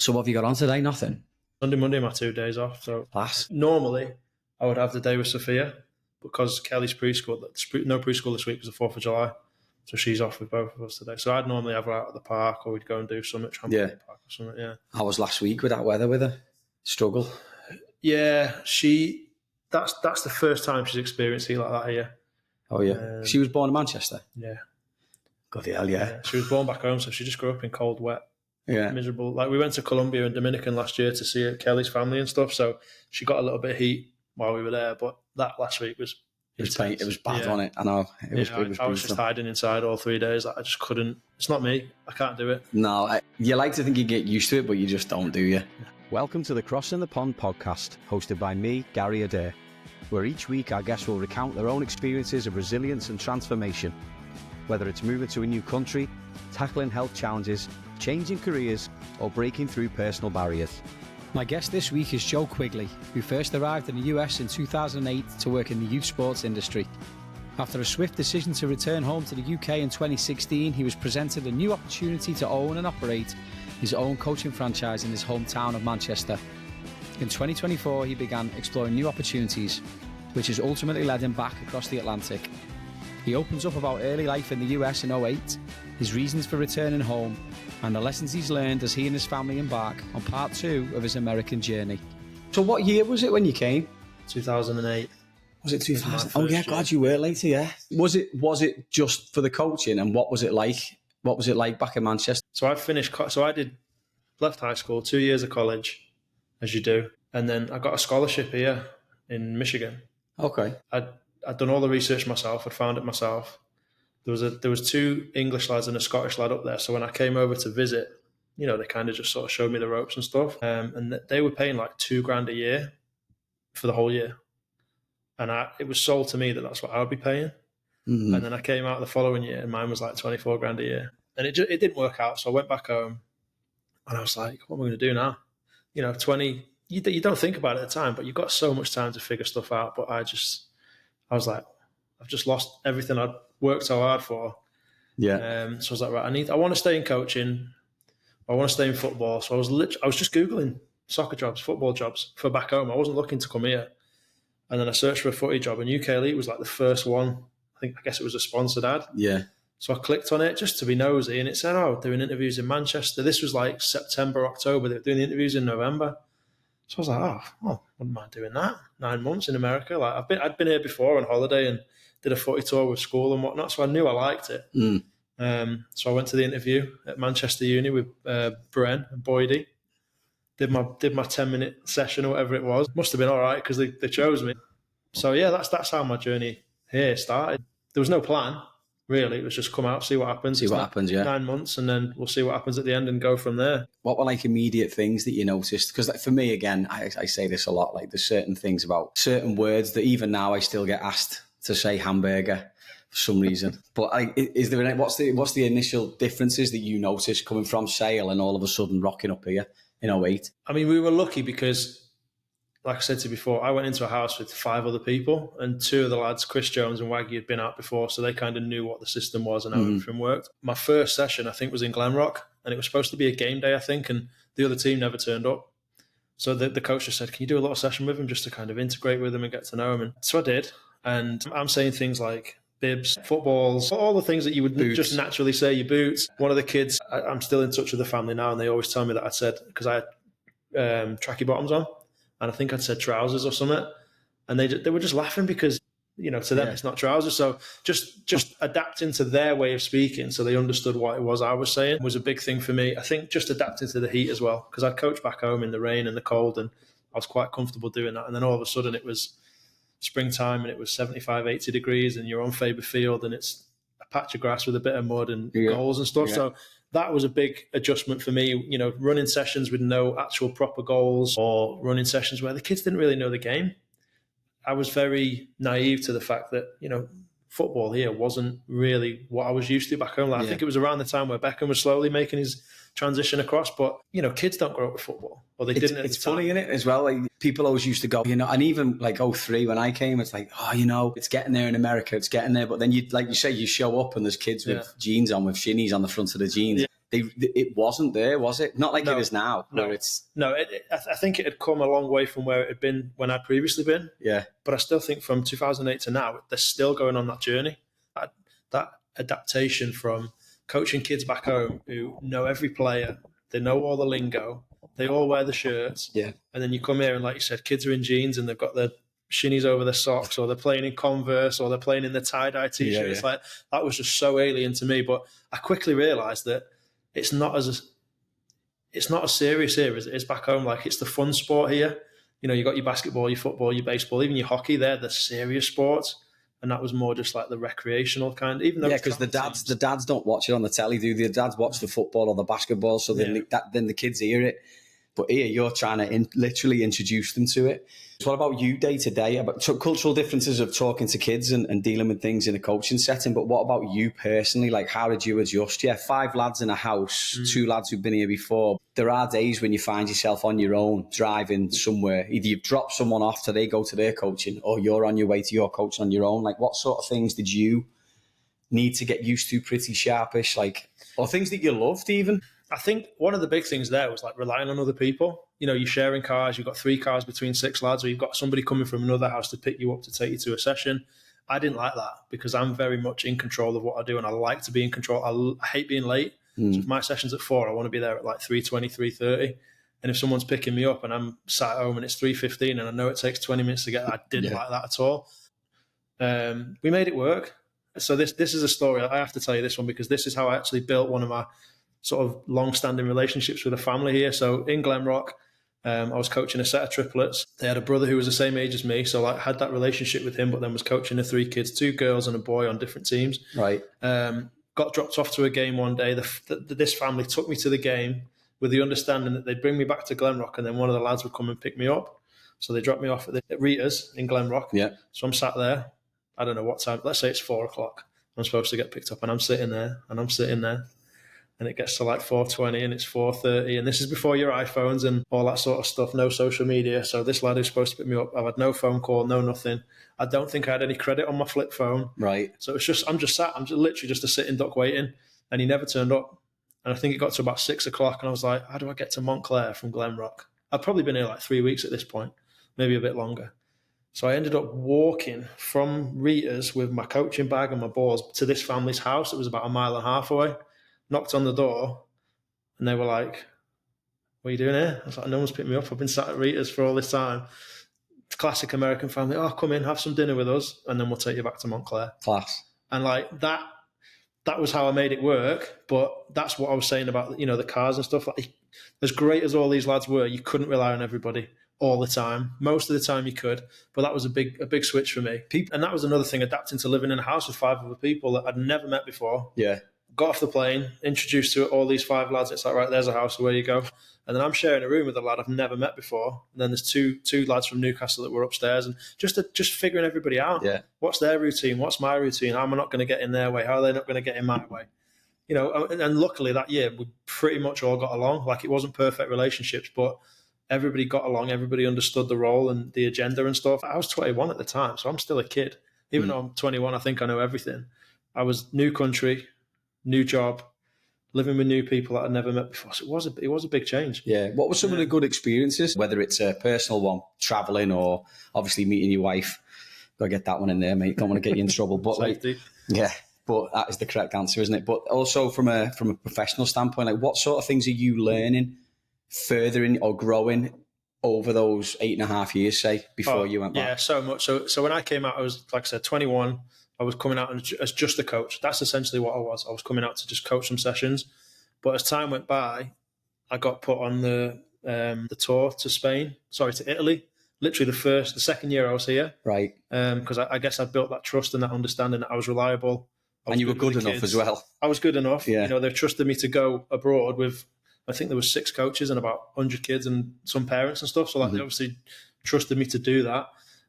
So what have you got on today? Nothing? Sunday, Monday are my 2 days off. So Class. normally I would have the day with Sophia, because Kelly's preschool, no preschool this week because the 4th of July. So she's off with both of us today. So I'd normally have her out at the park, or we'd go and do something, trampoline park or something, yeah. How was last week with that weather with her? Struggle? Yeah, that's the first time she's experienced it like that here. Oh, yeah. She was born in Manchester? Yeah. God hell, yeah. She was born back home, so she just grew up in cold, wet, miserable. Like, we went to Colombia and Dominican last year to see Kelly's family and stuff, so she got a little bit of heat while we were there, but that last week was It was bad, wasn't it? I know. I was just hiding inside all 3 days. I just couldn't. It's not me. I can't do it. No, you like to think you get used to it, but you just don't, do you? Welcome to the Crossing the Pond podcast, hosted by me, Gary Adair, where each week our guests will recount their own experiences of resilience and transformation, whether it's moving to a new country, tackling health challenges, changing careers, or breaking through personal barriers. My guest this week is Joe Quigley, who first arrived in the US in 2008 to work in the youth sports industry. After a swift decision to return home to the UK in 2016, he was presented a new opportunity to own and operate his own coaching franchise in his hometown of Manchester. In 2024, he began exploring new opportunities, which has ultimately led him back across the Atlantic. He opens up about early life in the US in 2008, his reasons for returning home, and the lessons he's learned as he and his family embark on part 2 of his American journey. So what year was it when you came? 2008. Was it 2000? Oh yeah, God, you were later, yeah. Was it just for the coaching, and what was it like? What was it like back in Manchester? So I left high school, 2 years of college, as you do, and then I got a scholarship here in Michigan. Okay. I'd done all the research myself. I'd found it myself. There was 2 English lads and a Scottish lad up there. So when I came over to visit, they kind of just sort of showed me the ropes and stuff. And they were paying like $2,000 a year for the whole year. And it was sold to me that that's what I would be paying. Mm-hmm. And then I came out the following year and mine was like $24,000 a year. And it didn't work out. So I went back home and I was like, what am I going to do now? 20, you don't think about it at the time, but you've got so much time to figure stuff out. But I was like, I've just lost everything I'd worked so hard for. Yeah. So I was like, right, I want to stay in coaching. I want to stay in football. So I was just Googling soccer jobs, football jobs for back home. I wasn't looking to come here. And then I searched for a footy job, and UK Elite was like the first one. I guess it was a sponsored ad. Yeah. So I clicked on it just to be nosy, and it said, doing interviews in Manchester. This was like September, October. They were doing the interviews in November. So I was like, wouldn't mind doing that. 9 months in America. Like I'd been here before on holiday and did a footy tour with school and whatnot. So I knew I liked it. Mm. So I went to the interview at Manchester Uni with Bren and Boydie. Did my 10-minute session or whatever it was. Must have been all right because they chose me. So yeah, that's how my journey here started. There was no plan, really. It was just come out, see what happens. Yeah. 9 months, and then we'll see what happens at the end and go from there. What were like immediate things that you noticed? Because for me, again, I say this a lot, like there's certain things about certain words that even now I still get asked to say hamburger for some reason. But what's the initial differences that you noticed coming from Sale and all of a sudden rocking up here in 2008? I mean, we were lucky because, like I said to you before, I went into a house with 5 other people, and 2 of the lads, Chris Jones and Waggy, had been out before, so they kind of knew what the system was and how everything worked. My first session, I think, was in Glenrock, and it was supposed to be a game day, I think, and the other team never turned up. So the coach just said, can you do a little session with him just to kind of integrate with him and get to know him? And so I did. And I'm saying things like bibs, footballs, all the things that you would just naturally say, your boots. One of the kids, I'm still in touch with the family now, and they always tell me that I said, because I had tracky bottoms on, and I think I'd said trousers or something. And they were just laughing because, to them it's not trousers. So just adapting to their way of speaking so they understood what it was I was saying was a big thing for me. I think just adapting to the heat as well, because I'd coached back home in the rain and the cold, and I was quite comfortable doing that. And then all of a sudden it was springtime and it was 75, 80 degrees and you're on Faber Field and it's a patch of grass with a bit of mud and goals and stuff. Yeah. So that was a big adjustment for me, running sessions with no actual proper goals or running sessions where the kids didn't really know the game. I was very naive to the fact that, football here wasn't really what I was used to back home. I think it was around the time where Beckham was slowly making his transition across, but kids don't grow up with football, or they didn't. It's funny, isn't it, as well? Like, people always used to go, and even like 2003 when I came, it's like, it's getting there in America, it's getting there. But then you, like you say, you show up and there's kids with jeans on, with shinnies on the front of the jeans. Yeah. it wasn't there, was it? Not like it is now. No, where it's no. I think it had come a long way from where it had been when I'd previously been. Yeah, but I still think from 2008 to now, they're still going on that journey. That adaptation from coaching kids back home who know every player, they know all the lingo, they all wear the shirts. Yeah. And then you come here and, like you said, kids are in jeans and they've got their shinnies over their socks, or they're playing in Converse, or they're playing in the tie-dye t-shirt. Yeah. It's like, that was just so alien to me. But I quickly realised that it's not as serious here as it is back home. Like, it's the fun sport here. You know, you got your basketball, your football, your baseball, even your hockey. They're the serious sports. And that was more just like the recreational kind. Even though because the dads don't watch it on the telly, do they? The dads watch the football or the basketball, so then the kids hear it. But here you're trying to literally introduce them to it. So what about you day to day? About cultural differences of talking to kids and dealing with things in a coaching setting. But what about you personally? Like, how did you adjust? Yeah, 5 lads in a house, 2 lads who've been here before. There are days when you find yourself on your own, driving somewhere. Either you've dropped someone off to they go to their coaching, or you're on your way to your coaching on your own. Like, what sort of things did you need to get used to pretty sharpish? Like, or things that you loved even? I think one of the big things there was like relying on other people. You know, you're sharing cars, you've got 3 cars between 6 lads, or you've got somebody coming from another house to pick you up to take you to a session. I didn't like that because I'm very much in control of what I do, and I like to be in control. I hate being late. So if my session's at 4, I want to be there at like 3:20, 3:30. And if someone's picking me up and I'm sat at home and it's 3:15 and I know it takes 20 minutes to get there, I didn't like that at all. We made it work. So this is a story. I have to tell you this one because this is how I actually built one of my sort of long-standing relationships with a family here. So in Glenrock, I was coaching a set of triplets. They had a brother who was the same age as me, so I had that relationship with him, but then was coaching the 3 kids, 2 girls and a boy on different teams. Right. Got dropped off to a game one day. This family took me to the game with the understanding that they'd bring me back to Glenrock and then one of the lads would come and pick me up. So they dropped me off at Rita's in Glenrock. Yeah. So I'm sat there. I don't know what time. Let's say it's 4 o'clock. I'm supposed to get picked up and I'm sitting there and I'm sitting there. And it gets to like 4:20 and it's 4:30. And this is before your iPhones and all that sort of stuff, no social media. So this lad who's supposed to pick me up, I've had no phone call, no nothing. I don't think I had any credit on my flip phone. Right. So it's just, I'm literally just a sitting duck waiting. And he never turned up. And I think it got to about 6 o'clock and I was like, how do I get to Montclair from Glenrock? I'd probably been here like 3 weeks at this point, maybe a bit longer. So I ended up walking from Rita's with my coaching bag and my balls to this family's house. It was about 1.5 miles away. Knocked on the door and they were like, what are you doing here? I was like, no one's picked me up. I've been sat at Rita's for all this time. Classic American family. Oh, come in, have some dinner with us and then we'll take you back to Montclair. Class. And like that was how I made it work. But that's what I was saying about, you know, the cars and stuff. Like, as great as all these lads were, you couldn't rely on everybody all the time. Most of the time you could, but that was a big switch for me. And that was another thing, adapting to living in a house with 5 other people that I'd never met before. Yeah. Got off the plane, introduced to all these 5 lads. It's like, right, there's a house, away you go. And then I'm sharing a room with a lad I've never met before. And then there's two lads from Newcastle that were upstairs, and just figuring everybody out. Yeah. What's their routine? What's my routine? How am I not going to get in their way? How are they not going to get in my way? You know, and luckily that year we pretty much all got along. Like, it wasn't perfect relationships, but everybody got along. Everybody understood the role and the agenda and stuff. I was 21 at the time, so I'm still a kid. Even though I'm 21, I think I know everything. I was new country, new job, living with new people that I'd never met before. So it was a big change. Yeah. What were some of the good experiences, whether it's a personal one, traveling, or obviously meeting your wife? Got to get that one in there, mate. Don't want to get you in trouble. But Safety. yeah, but that is the correct answer, isn't it? But also from a professional standpoint, like, what sort of things are you learning, furthering or growing over those 8.5 years, say, before you went back? Yeah, so much. So when I came out, I was, like I said, 21. I was coming out as just a coach. That's essentially what I was. I was coming out to just coach some sessions. But as time went by, I got put on the tour to Italy. Literally the second year I was here. Right. Because I guess I built that trust and that understanding that I was reliable. And you were good enough as well. I was good enough. Yeah. You know, they trusted me to go abroad with, I think there was 6 coaches and about 100 kids and some parents and stuff. So like, they obviously trusted me to do that.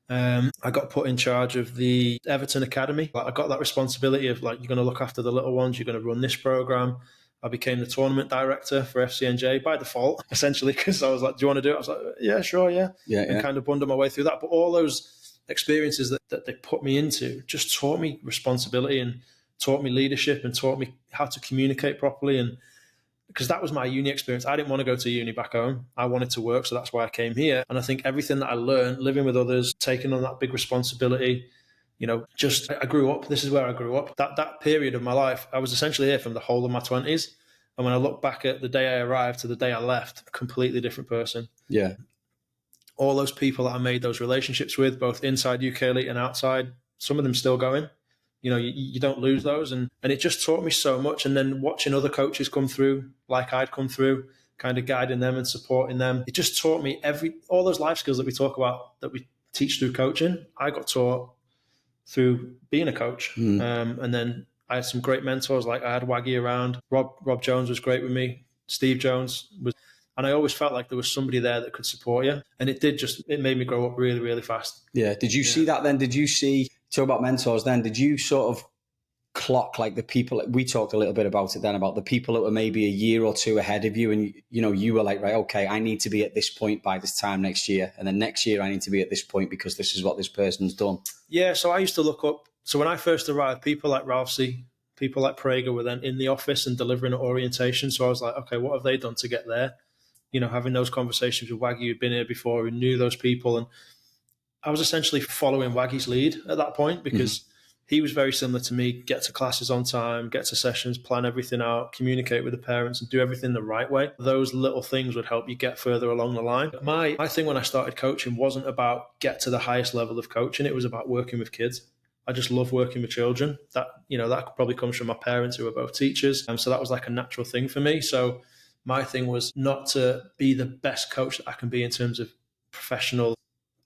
I got put in charge of the Everton Academy. Like, I got that responsibility of, like, you're going to look after the little ones, you're going to run this program. I became the tournament director for FCNJ by default, essentially, because I was like, do you want to do it? I was like, yeah, sure, yeah. And kind of bundled my way through that. But all those experiences that they put me into just taught me responsibility and taught me leadership and taught me how to communicate properly. And because that was my uni experience. I didn't want to go to uni back home. I wanted to work, so that's why I came here. And I think everything that I learned, living with others, taking on that big responsibility, I grew up. This is where I grew up. That period of my life, I was essentially here from the whole of my 20s. And when I look back at the day I arrived to the day I left, completely different person. Yeah. All those people that I made those relationships with, both inside UK Elite and outside, some of them still going. You don't lose those. And it just taught me so much. And then watching other coaches come through, like I'd come through, kind of guiding them and supporting them, it just taught me all those life skills that we talk about, that we teach through coaching. I got taught through being a coach. And then I had some great mentors. Like I had Waggy around. Rob Jones was great with me. Steve Jones was, and I always felt like there was somebody there that could support you. And it made me grow up really, really fast. Yeah. Did you see that then? Talk about mentors then, did you sort of clock like the people, we talked a little bit about it then, about the people that were maybe a year or two ahead of you, and you were like, right, okay, I need to be at this point by this time next year, and then next year I need to be at this point because this is what this person's done? Yeah, so I used to look up, so when I first arrived, people like Ralphsy, people like Prager were then in the office and delivering an orientation. So I was like, okay, what have they done to get there? Having those conversations with Waggy, who'd been here before, who knew those people. And I was essentially following Waggy's lead at that point, because he was very similar to me. Get to classes on time, get to sessions, plan everything out, communicate with the parents, and do everything the right way. Those little things would help you get further along the line. My thing when I started coaching wasn't about get to the highest level of coaching. It was about working with kids. I just love working with children. That probably comes from my parents, who are both teachers. So that was like a natural thing for me. So my thing was not to be the best coach that I can be in terms of professional,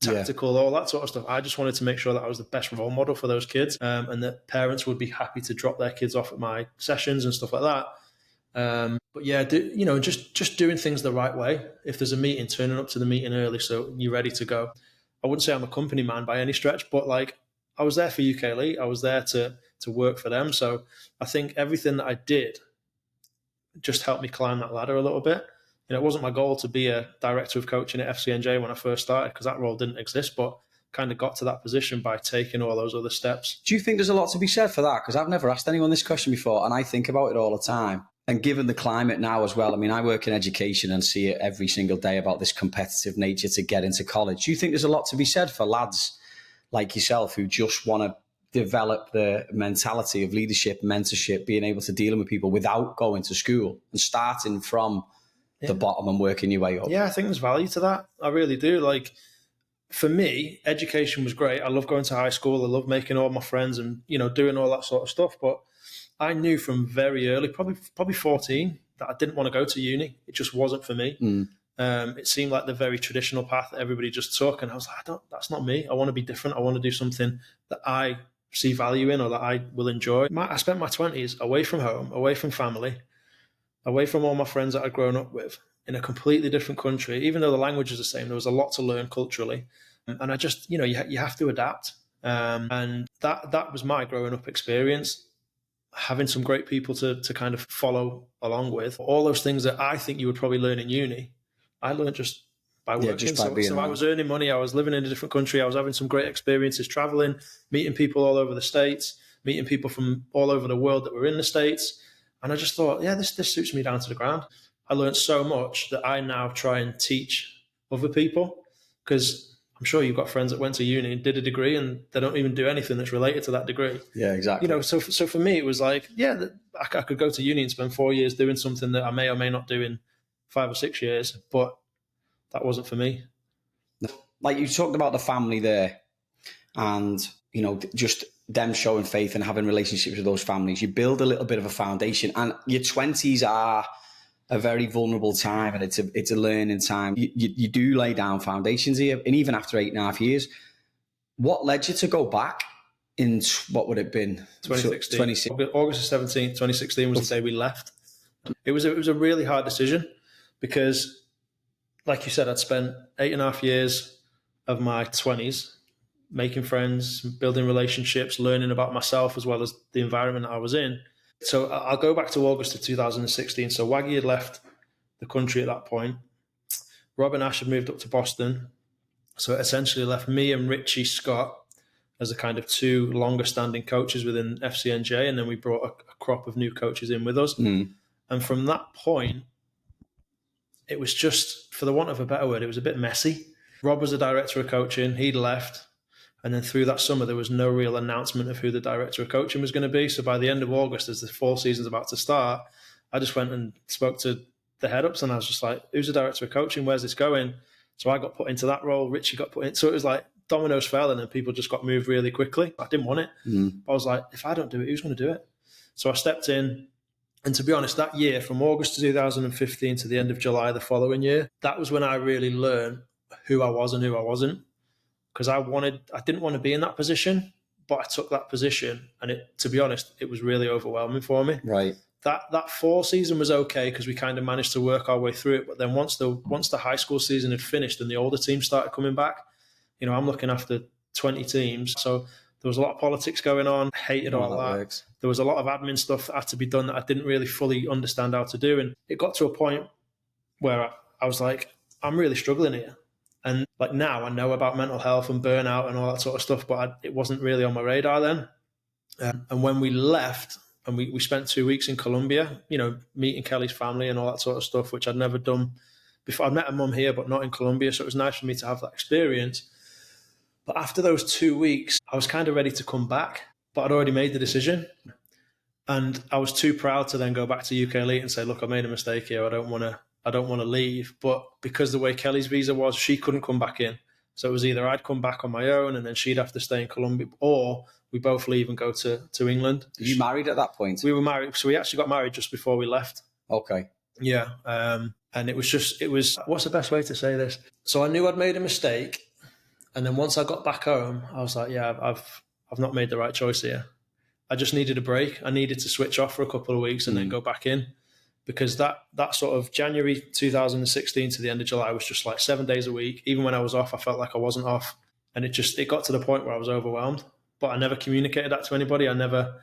tactical, all that sort of stuff. I just wanted to make sure that I was the best role model for those kids, and that parents would be happy to drop their kids off at my sessions and stuff like that. But yeah, just doing things the right way. If there's a meeting, turning up to the meeting early so you're ready to go. I wouldn't say I'm a company man by any stretch, but like I was there for UK Elite. I was there to work for them. So I think everything that I did just helped me climb that ladder a little bit. It wasn't my goal to be a director of coaching at FCNJ when I first started, because that role didn't exist, but kind of got to that position by taking all those other steps. Do you think there's a lot to be said for that? Because I've never asked anyone this question before, and I think about it all the time. And given the climate now as well, I mean, I work in education and see it every single day about this competitive nature to get into college. Do you think there's a lot to be said for lads like yourself who just want to develop the mentality of leadership, mentorship, being able to deal with people without going to school and starting from the bottom and working your way up? Yeah, I think there's value to that. I really do. Like, for me, education was great. I love going to high school. I love making all my friends and, doing all that sort of stuff. But I knew from very early, probably 14, that I didn't want to go to uni. It just wasn't for me. It seemed like the very traditional path that everybody just took. And I was like, that's not me. I want to be different. I want to do something that I see value in or that I will enjoy. I spent my 20s away from home, away from family, away from all my friends that I'd grown up with, in a completely different country. Even though the language is the same, there was a lot to learn culturally. And I just, you have to adapt. And that was my growing up experience, having some great people to kind of follow along with. All those things that I think you would probably learn in uni, I learned just by working. Just by being so I was earning money, I was living in a different country, I was having some great experiences, traveling, meeting people all over the States, meeting people from all over the world that were in the States. And I just thought, this suits me down to the ground. I learned so much that I now try and teach other people, because I'm sure you've got friends that went to uni and did a degree and they don't even do anything that's related to that degree. Yeah, exactly. So for me, it was like, I could go to uni and spend 4 years doing something that I may or may not do in 5 or 6 years, but that wasn't for me. Like you talked about the family there and, just them showing faith and having relationships with those families. You build a little bit of a foundation, and your 20s are a very vulnerable time, and it's a learning time. You do lay down foundations here, and even after 8.5 years, what led you to go back in, what would it have been? 2016. August 17th, 2016 was the day we left. It was a really hard decision, because like you said, I'd spent 8.5 years of my 20s making friends, building relationships, learning about myself as well as the environment that I was in. So I'll go back to August of 2016. So Waggy had left the country at that point. Rob and Ash had moved up to Boston. So it essentially left me and Richie Scott as the kind of two longer standing coaches within FCNJ. And then we brought a crop of new coaches in with us. And from that point, it was just, for the want of a better word, it was a bit messy. Rob was the director of coaching. He'd left. And then through that summer, there was no real announcement of who the director of coaching was going to be. So by the end of August, as the fall season's about to start, I just went and spoke to the head ups, and I was just like, who's the director of coaching? Where's this going? So I got put into that role. Richie got put in. So it was like dominoes fell, and then people just got moved really quickly. I didn't want it. I was like, if I don't do it, who's going to do it? So I stepped in. And to be honest, that year, from August 2015 to the end of July the following year, that was when I really learned who I was and who I wasn't. Because I didn't want to be in that position, but I took that position, and to be honest, it was really overwhelming for me. Right. That fall season was okay because we kind of managed to work our way through it. But then once the high school season had finished and the older teams started coming back, I'm looking after 20 teams, so there was a lot of politics going on. I hated all that. Works. There was a lot of admin stuff that had to be done that I didn't really fully understand how to do, and it got to a point where I was like, I'm really struggling here. And like now I know about mental health and burnout and all that sort of stuff, but it wasn't really on my radar then. And when we left and we spent 2 weeks in Colombia, meeting Kelly's family and all that sort of stuff, which I'd never done before. I'd met her mum here, but not in Colombia. So it was nice for me to have that experience. But after those 2 weeks, I was kind of ready to come back, but I'd already made the decision. And I was too proud to then go back to UK Elite and say, look, I made a mistake here. I don't want to leave. But because the way Kelly's visa was, she couldn't come back in. So it was either I'd come back on my own and then she'd have to stay in Colombia, or we both leave and go to England. Were you married at that point? We were married. So we actually got married just before we left. Okay. Yeah. And it was, what's the best way to say this? So I knew I'd made a mistake. And then once I got back home, I was like, yeah, I've not made the right choice here. I just needed a break. I needed to switch off for a couple of weeks and then go back in. Because that sort of January 2016 to the end of July was just like 7 days a week. Even when I was off, I felt like I wasn't off. And it got to the point where I was overwhelmed. But I never communicated that to anybody. I never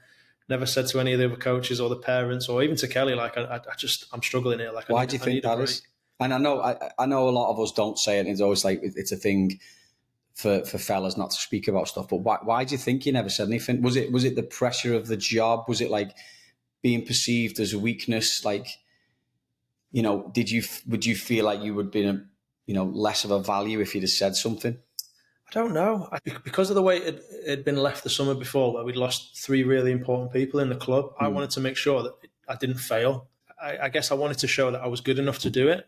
said to any of the other coaches or the parents or even to Kelly, like, I'm struggling here. Like, why do you think that is? And I know a lot of us don't say it. It's always like, it's a thing for fellas not to speak about stuff. But why do you think you never said anything? Was it the pressure of the job? Was it like being perceived as a weakness? Like, would you feel like you would be less of a value if you'd have said something? I don't know. Because of the way it had been left the summer before, where we'd lost 3 really important people in the club, I wanted to make sure that I didn't fail. I guess I wanted to show that I was good enough to do it.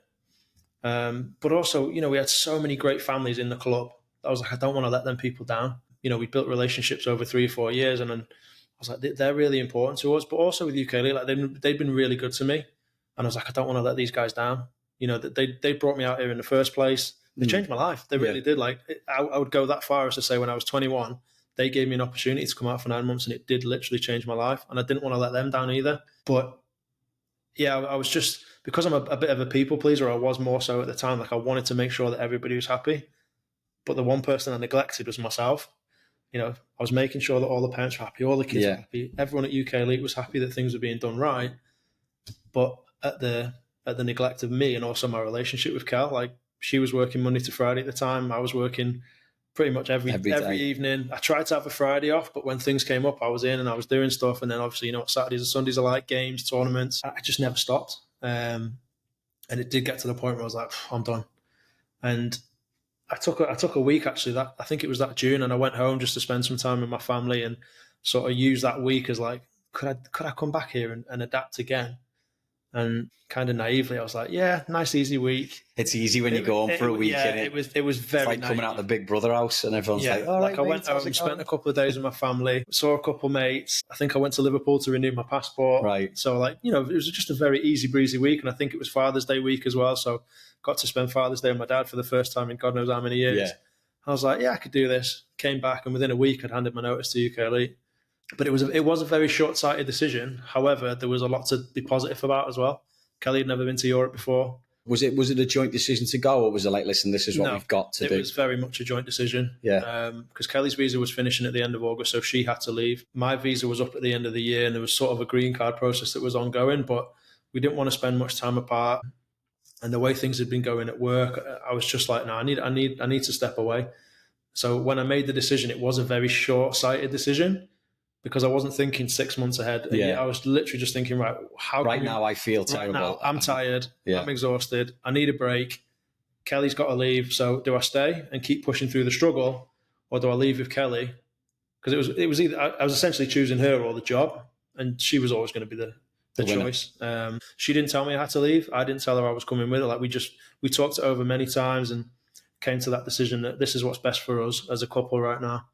But also, we had so many great families in the club. I was like, I don't want to let them people down. We built relationships over 3 or 4 years, and then I was like, they're really important to us. But also with UK Elite, like they've been really good to me, and I was like, I don't want to let these guys down. They brought me out here in the first place. They changed my life. They really did. Like I would go that far as to say, when I was 21, they gave me an opportunity to come out for 9 months, and it did literally change my life. And I didn't want to let them down either. But yeah, I was just, because I'm a bit of a people pleaser, I was more so at the time. Like I wanted to make sure that everybody was happy. But the one person I neglected was myself. I was making sure that all the parents were happy, all the kids were happy, everyone at UK Elite was happy that things were being done right. But at the neglect of me and also my relationship with Cal, like she was working Monday to Friday at the time. I was working pretty much every evening. I tried to have a Friday off, but when things came up, I was in and I was doing stuff. And then obviously, what Saturdays and Sundays are like, games, tournaments. I just never stopped. And it did get to the point where I was like, I'm done. And I took a week actually. I think it was that June, and I went home just to spend some time with my family and sort of use that week as like, could I come back here and adapt again? And kind of naively, I was like, yeah, nice easy week. It's easy when you go home for a week. Yeah, it was very it's like naive. Coming out the Big Brother house, and everyone's like, all right, I went home, spent a couple of days with my family, saw a couple of mates. I think I went to Liverpool to renew my passport. Right. So it was just a very easy breezy week, and I think it was Father's Day week as well. So got to spend Father's Day with my dad for the first time in God knows how many years. Yeah. I was like, yeah, I could do this. Came back, and within a week, I'd handed my notice to UK Elite. But it was a very short-sighted decision. However, there was a lot to be positive about as well. Kelly had never been to Europe before. Was it a joint decision to go, or was it like, listen, this is what we've got to do? It was very much a joint decision. Yeah. Because Kelly's visa was finishing at the end of August, so she had to leave. My visa was up at the end of the year, and there was sort of a green card process that was ongoing, but we didn't want to spend much time apart. And the way things had been going at work, I was just like, no, I need to step away. So when I made the decision, it was a very short-sighted decision, because I wasn't thinking 6 months ahead. Yeah. I was literally just thinking, right, now I feel terrible. Right now, I'm tired. Yeah. I'm exhausted. I need a break. Kelly's got to leave. So do I stay and keep pushing through the struggle, or do I leave with Kelly? Because it was either I was essentially choosing her or the job, and she was always going to be the choice. She didn't tell me I had to leave. I didn't tell her I was coming with her. Like we talked it over many times and came to that decision that this is what's best for us as a couple right now.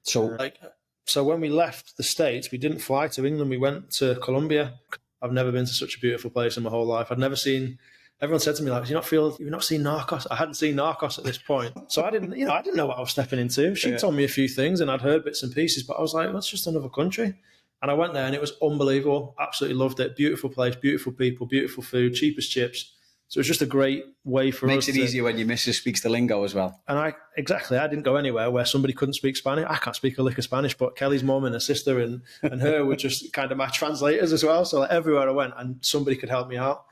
So when we left the States, we didn't fly to England. We went to Colombia. I've never been to such a beautiful place in my whole life. I'd never seen. Everyone said to me, like, you've not seen Narcos? I hadn't seen Narcos at this point. So I didn't know what I was stepping into. She told me a few things and I'd heard bits and pieces, but I was like, that's just another country. And I went there and it was unbelievable. Absolutely loved it. Beautiful place, beautiful people, beautiful food, cheap as chips. So it was just a great way for us. Makes it easier when your missus speaks the lingo as well. And I didn't go anywhere where somebody couldn't speak Spanish. I can't speak a lick of Spanish, but Kelly's mum and her sister and her were just kind of my translators as well. So like everywhere I went and somebody could help me out.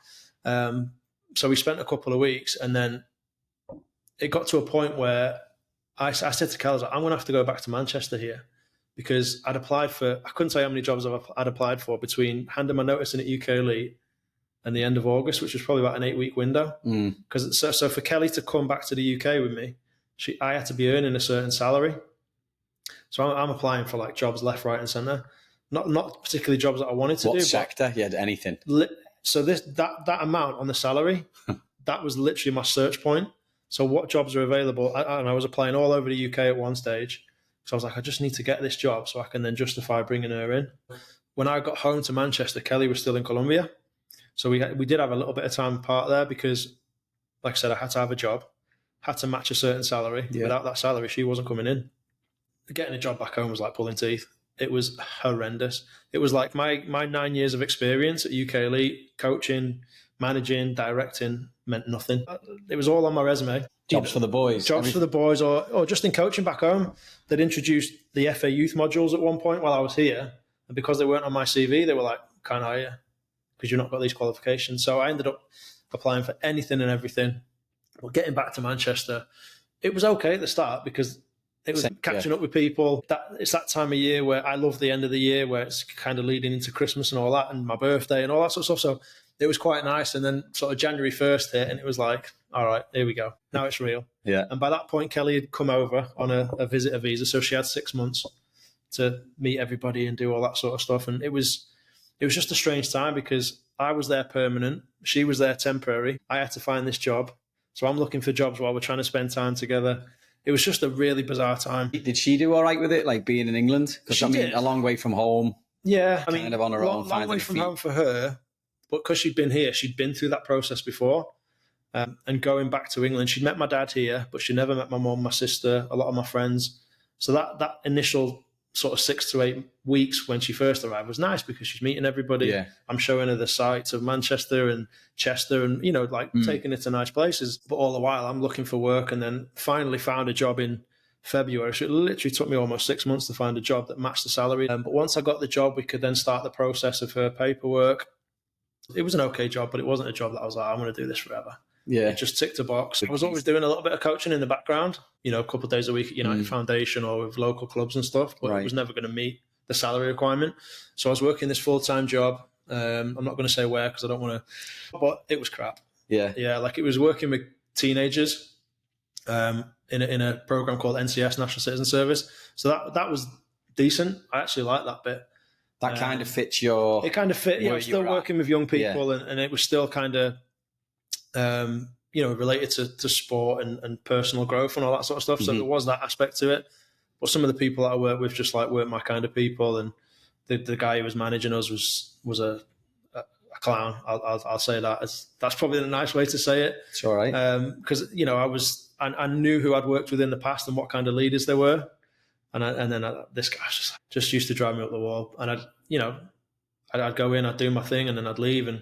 So we spent a couple of weeks and then it got to a point where I said to Kelly, I'm going to have to go back to Manchester here because I couldn't say how many jobs I'd applied for between handing my notice in at UK Elite and the end of August, which was probably about an 8-week window. Because so for Kelly to come back to the UK with me, I had to be earning a certain salary. So I'm applying for like jobs left, right, and centre. Not particularly jobs that I wanted to do. What sector? Yeah, anything. So that amount on the salary, that was literally my search point. So what jobs are available? And I was applying all over the UK at one stage. So I was like, I just need to get this job so I can then justify bringing her in. When I got home to Manchester, Kelly was still in Colombia. So we did have a little bit of time apart there because, like I said, I had to have a job, had to match a certain salary. Yeah. Without that salary, she wasn't coming in. Getting a job back home was like pulling teeth. It was horrendous. It was like my 9 years of experience at UK Elite, coaching, managing, directing, meant nothing. It was all on my resume. Jobs for the boys. For the boys or just in coaching back home. They'd introduced the FA Youth modules at one point while I was here. And because they weren't on my CV, they were like, can't hire you because you've not got these qualifications. So I ended up applying for anything and everything. But getting back to Manchester, it was okay at the start because it was catching up with people. It's that time of year where I love the end of the year where it's kind of leading into Christmas and all that and my birthday and all that sort of stuff. So it was quite nice. And then sort of January 1st hit and it was like, all right, here we go. Now it's real. Yeah. And by that point, Kelly had come over on a visitor visa. So she had 6 months to meet everybody and do all that sort of stuff. And it was just a strange time because I was there permanent. She was there temporary. I had to find this job. So I'm looking for jobs while we're trying to spend time together. It was just a really bizarre time. Did she do all right with it, like being in England? Because I mean, a long way from home. Yeah, I mean, kind of on her own. Long way from home for her, but because she'd been here, she'd been through that process before. And going back to England, she'd met my dad here, but she never met my mum, my sister, a lot of my friends. So that initial sort of 6 to 8 weeks when she first arrived was nice because she's meeting everybody. Yeah. I'm showing her the sights of Manchester and Chester and, taking her to nice places. But all the while I'm looking for work and then finally found a job in February. So it literally took me almost 6 months to find a job that matched the salary. But once I got the job, we could then start the process of her paperwork. It was an okay job, but it wasn't a job that I was like, I'm going to do this forever. Yeah. It just ticked a box. I was always doing a little bit of coaching in the background, a couple of days a week at United Foundation or with local clubs and stuff, but it was never going to meet the salary requirement. So I was working this full-time job. I'm not going to say where because I don't want to, but it was crap. Yeah. Yeah, like it was working with teenagers in a program called NCS, National Citizen Service. So that was decent. I actually liked that bit. That kind of fits your... It kind of fit. I was still working with young people and it was still kind of... related to sport and personal growth and all that sort of stuff. So there was that aspect to it. But some of the people that I worked with just like weren't my kind of people. And the guy who was managing us was a clown. I'll say that. That's probably a nice way to say it. It's all right. Because, I knew who I'd worked with in the past and what kind of leaders they were. And then this guy just used to drive me up the wall. And I'd go in, I'd do my thing and then I'd leave and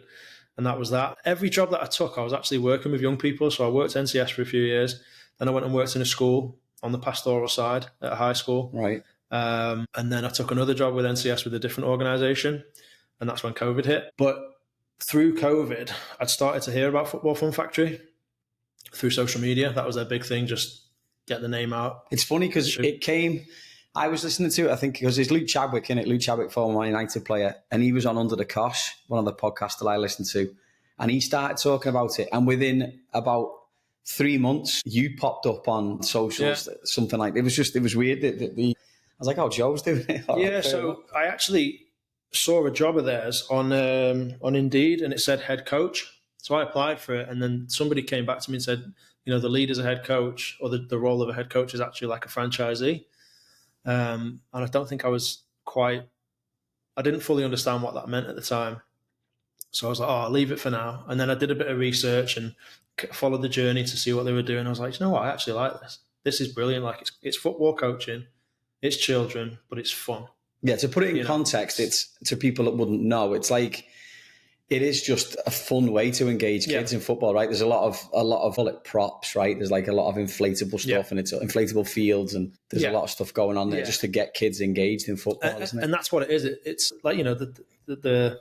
that was that. Every job that I took, I was actually working with young people. So I worked NCS for a few years. Then I went and worked in a school on the pastoral side at a high school. Right. And then I took another job with NCS with a different organisation. And that's when COVID hit. But through COVID, I'd started to hear about Football Fun Factory through social media. That was their big thing, just get the name out. It's funny because it came... I was listening to it, I think, because it's Luke Chadwick, innit? Luke Chadwick, former Man United player, and he was on Under the Cosh, one of the podcasts that I listened to, and he started talking about it, and within about 3 months, you popped up on socials, something like it was weird that I was like, oh, Joe's doing it. Yeah, so I actually saw a job of theirs on Indeed, and it said head coach. So I applied for it, and then somebody came back to me and said, the lead as a head coach, or the role of a head coach is actually like a franchisee. And I don't think I didn't fully understand what that meant at the time. So I was like, I'll leave it for now. And then I did a bit of research and followed the journey to see what they were doing. I was like, you know what? I actually like this. This is brilliant. Like it's football coaching, it's children, but it's fun. Yeah, to put it in context, it's to people that wouldn't know. It's like it is just a fun way to engage kids in football, right? There's a lot of call it props, right? There's like a lot of inflatable stuff, and it's inflatable fields, and there's a lot of stuff going on there just to get kids engaged in football, isn't it? And that's what it is. It's like the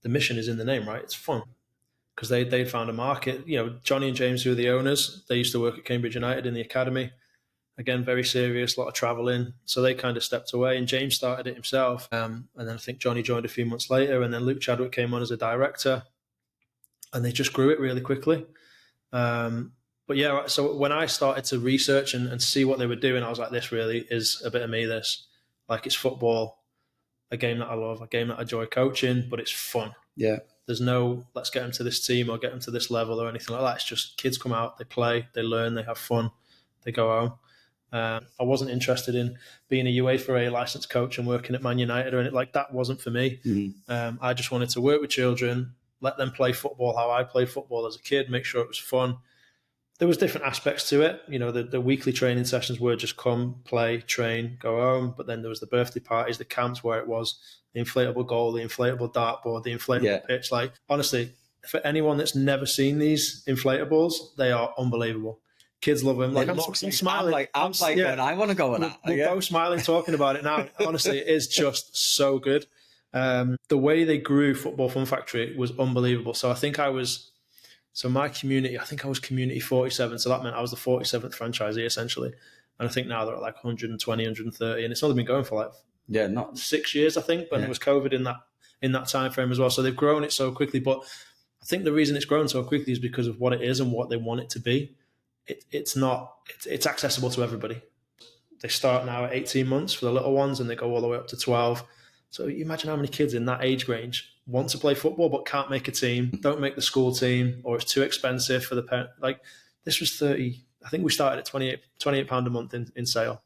mission is in the name, right? It's fun because they found a market. Johnny and James, who are the owners, they used to work at Cambridge United in the academy. Again, very serious, a lot of traveling. So they kind of stepped away, and James started it himself. And then I think Johnny joined a few months later, and then Luke Chadwick came on as a director, and they just grew it really quickly. But yeah, so when I started to research and see what they were doing, I was like, this really is a bit of me, this. Like, it's football, a game that I love, a game that I enjoy coaching, but it's fun. Yeah. There's no, let's get them to this team or get them to this level or anything like that. It's just kids come out, they play, they learn, they have fun, they go home. I wasn't interested in being a UEFA A licensed coach and working at Man United or anything like that. Wasn't for me. Mm-hmm. I just wanted to work with children, let them play football how I played football as a kid, make sure it was fun. There was different aspects to it. The weekly training sessions were just come, play, train, go home. But then there was the birthday parties, the camps where it was the inflatable goal, the inflatable dartboard, the inflatable pitch. Like, honestly, for anyone that's never seen these inflatables, they are unbelievable. Kids love them. Like, I'm smiling. I'm like, I want to go with that. We're both smiling talking about it now. Honestly, it is just so good. The way they grew Football Fun Factory was unbelievable. So I think my community, I was community 47. So that meant I was the 47th franchisee essentially. And I think now they're at like 120, 130. And it's only been going for not 6 years, I think. But there was COVID in that time frame as well. So they've grown it so quickly. But I think the reason it's grown so quickly is because of what it is and what they want it to be. It's accessible to everybody. They start now at 18 months for the little ones, and they go all the way up to 12. So you imagine how many kids in that age range want to play football but can't make a team, don't make the school team, or it's too expensive for the parent. Like, this was 30. I think we started at £28 a month in sale.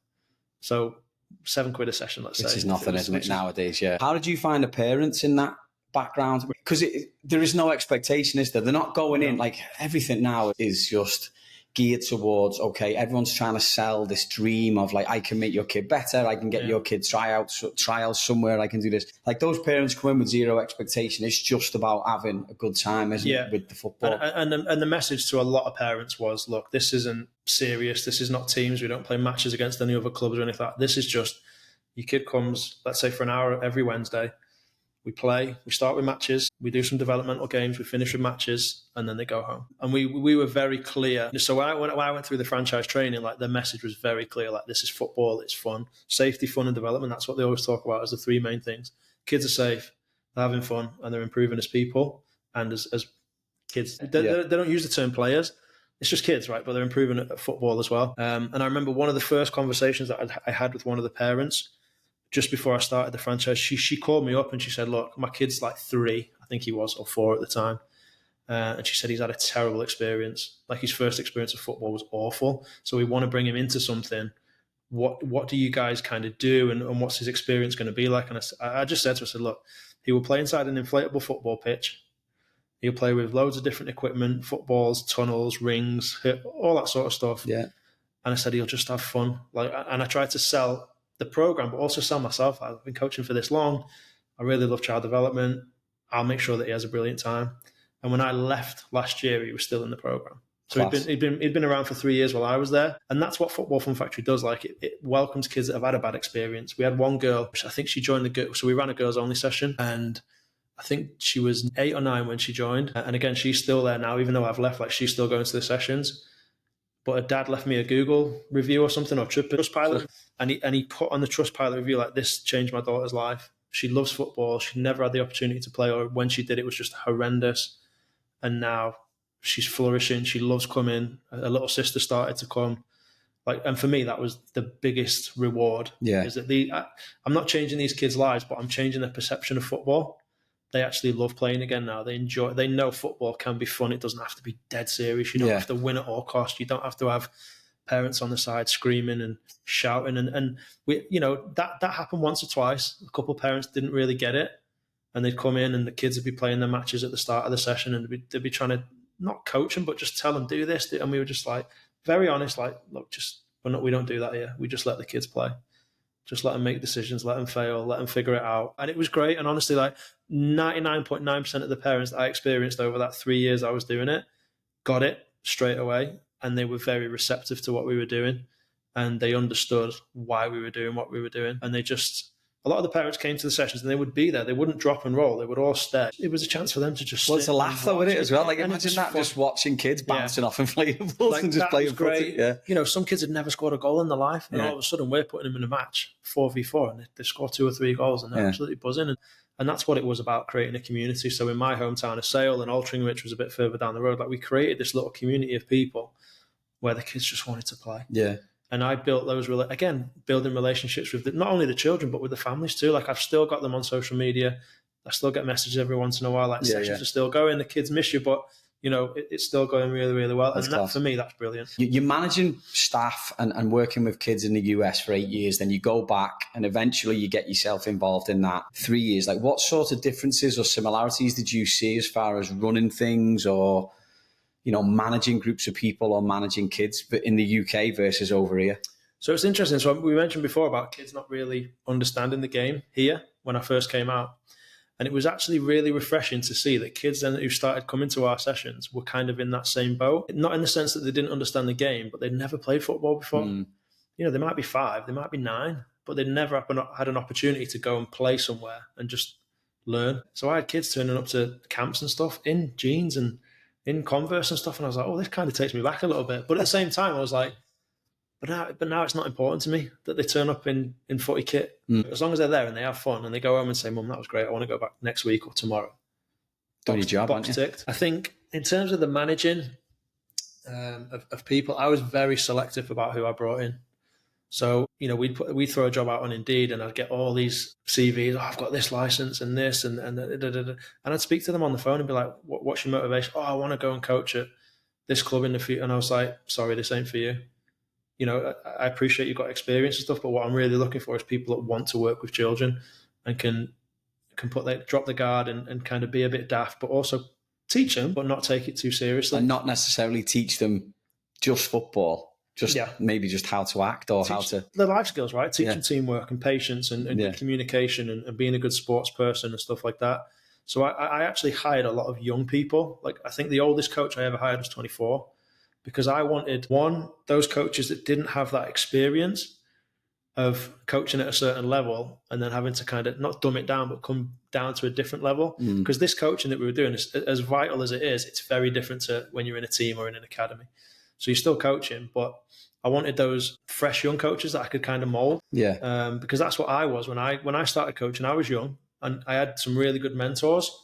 So £7 a session, let's say. Which is nothing, isn't it, nowadays? Yeah. How did you find the parents in that background? Because there is no expectation, is there? They're not going in. Like, everything now is just geared towards, okay, everyone's trying to sell this dream of like, I can make your kid better, I can get your kid trials somewhere, I can do this. Like, those parents come in with zero expectation. It's just about having a good time, isn't it, with the football? And the message to a lot of parents was, look, this isn't serious. This is not teams. We don't play matches against any other clubs or anything like that. This is just, your kid comes, let's say, for an hour every Wednesday. We play, we start with matches, we do some developmental games, we finish with matches, and then they go home. And we were very clear. So when I went through the franchise training, like, the message was very clear, like, this is football, it's fun. Safety, fun, and development, that's what they always talk about as the three main things. Kids are safe, they're having fun, and they're improving as people and as kids. They don't use the term players. It's just kids, right? But they're improving at football as well. And I remember one of the first conversations that I had with one of the parents, just before I started the franchise, she called me up and she said, look, my kid's like 3, I think he was, or 4 at the time. And she said he's had a terrible experience. Like, his first experience of football was awful. So we want to bring him into something. What do you guys kind of do? And what's his experience going to be like? And I just said to her, I said, look, he will play inside an inflatable football pitch. He'll play with loads of different equipment, footballs, tunnels, rings, all that sort of stuff. Yeah. And I said, he'll just have fun. And I tried to sell the program, but also sell myself. I've been coaching for this long. I really love child development. I'll make sure that he has a brilliant time. And when I left last year, he was still in the program. So he'd been around for 3 years while I was there. And that's what Football Fun Factory does. Like, it welcomes kids that have had a bad experience. We had one girl, I think she joined so we ran a girls only session, and I think she was 8 or 9 when she joined. And again, she's still there now, even though I've left, like, she's still going to the sessions. but a dad left me a Google review or something, or Trustpilot, and he put on the Trustpilot review, like, this changed my daughter's life. She loves football. She never had the opportunity to play, or when she did, it was just horrendous. And now she's flourishing. She loves coming. Her little sister started to come. Like, and for me, that was the biggest reward. Yeah. Is that I'm not changing these kids' lives, but I'm changing their perception of football. They actually love playing again now. They know football can be fun. It doesn't have to be dead serious. You don't have to win at all costs. You don't have to have parents on the side screaming and shouting. And we, that happened once or twice. A couple of parents didn't really get it, and they'd come in and the kids would be playing their matches at the start of the session, and they'd be trying to not coach them, but just tell them, do this. And we were just like, very honest, like, look, we don't do that here. We just let the kids play. Just let them make decisions, let them fail, let them figure it out. And it was great. And honestly, like 99.9% of the parents that I experienced over that 3 years I was doing it got it straight away. And they were very receptive to what we were doing. And they understood why we were doing what we were doing. And a lot of the parents came to the sessions and they would be there. They wouldn't drop and roll. They would all stay. It was a chance for them to just it's a laugh though, isn't it, as well? Like, imagine that, fun. just watching kids bouncing off inflatables, like, and just playing great. footy. Yeah. Some kids had never scored a goal in their life, and all of a sudden we're putting them in a match 4v4, and they score 2 or 3 goals, and they're absolutely buzzing. And that's what it was about, creating a community. So in my hometown of Sale and Altrincham, which was a bit further down the road, like, we created this little community of people where the kids just wanted to play. Yeah. And I built those, building relationships with not only the children, but with the families too. Like, I've still got them on social media. I still get messages every once in a while, like, sessions are still going. The kids miss you, but, it's still going really, really well. And that, for me, that's brilliant. You're managing staff and working with kids in the US for 8 years. Then you go back and eventually you get yourself involved in that 3 years. Like, what sort of differences or similarities did you see as far as running things, or managing groups of people or managing kids, but in the UK versus over here? So it's interesting. So we mentioned before about kids not really understanding the game here when I first came out. And it was actually really refreshing to see that kids then who started coming to our sessions were kind of in that same boat. Not in the sense that they didn't understand the game, but they'd never played football before. They might be 5, they might be 9, but they'd never had an opportunity to go and play somewhere and just learn. So I had kids turning up to camps and stuff in jeans and in Converse and stuff, and I was like, oh, this kind of takes me back a little bit. But at the same time, I was like, but now it's not important to me that they turn up in footy kit. As long as they're there and they have fun and they go home and say, Mum, that was great, I want to go back next week or tomorrow. Done your job, box ticked. I think in terms of the managing of people, I was very selective about who I brought in. So, we'd throw a job out on Indeed and I'd get all these CVs. Oh, I've got this license and this and I'd speak to them on the phone and be like, what's your motivation? Oh, I want to go and coach at this club in the future. And I was like, sorry, this ain't for you. I appreciate you've got experience and stuff, but what I'm really looking for is people that want to work with children and can drop the guard and kind of be a bit daft, but also teach them, but not take it too seriously. And not necessarily teach them just football. Maybe just how to act or how to... The life skills, right? Teaching teamwork and patience and good communication and being a good sports person and stuff like that. So I actually hired a lot of young people. Like, I think the oldest coach I ever hired was 24, because I wanted, those coaches that didn't have that experience of coaching at a certain level and then having to kind of not dumb it down, but come down to a different level. Because this coaching that we were doing, is as vital as it is, it's very different to when you're in a team or in an academy. So you're still coaching, but I wanted those fresh young coaches that I could kind of mold. Because that's what I was when I started coaching. I was young and I had some really good mentors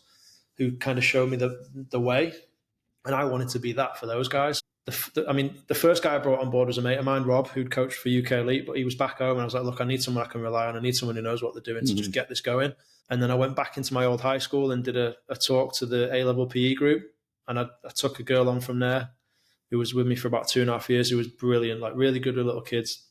who kind of showed me the way, and I wanted to be that for those guys. The first guy I brought on board was a mate of mine, Rob, who'd coached for UK Elite, but he was back home, and I was like, look, I need someone I can rely on. I need someone who knows what they're doing to just get this going. And then I went back into my old high school and did a talk to the A-level PE group, and I took a girl on from there who was with me for about 2.5 years, who was brilliant, like really good with little kids,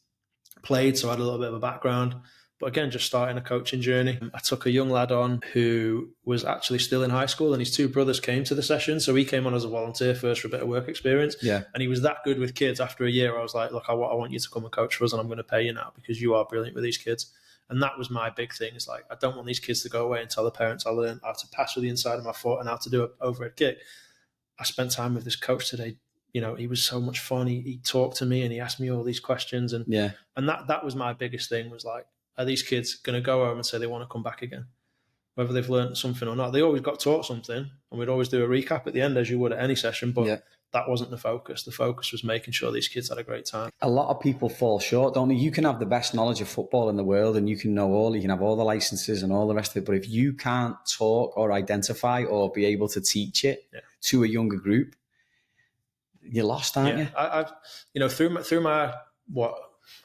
played, so I had a little bit of a background. But again, just starting a coaching journey. I took a young lad on who was actually still in high school, and his 2 brothers came to the session. So he came on as a volunteer first for a bit of work experience. And he was that good with kids. After a year, I was like, look, I want you to come and coach for us, and I'm going to pay you now because you are brilliant with these kids. And that was my big thing. It's like, I don't want these kids to go away and tell the parents I learned how to pass with the inside of my foot and how to do an overhead kick. I spent time with this coach today. He was so much fun. He talked to me and he asked me all these questions. And that was my biggest thing, was like, are these kids going to go home and say they want to come back again? whether they've learned something or not. They always got taught something, and we'd always do a recap at the end, as you would at any session, but that wasn't the focus. The focus was making sure these kids had a great time. A lot of people fall short, don't they? You can have the best knowledge of football in the world, and you can have all the licenses and all the rest of it, but if you can't talk or identify or be able to teach it to a younger group, you're lost, aren't you? I've through my what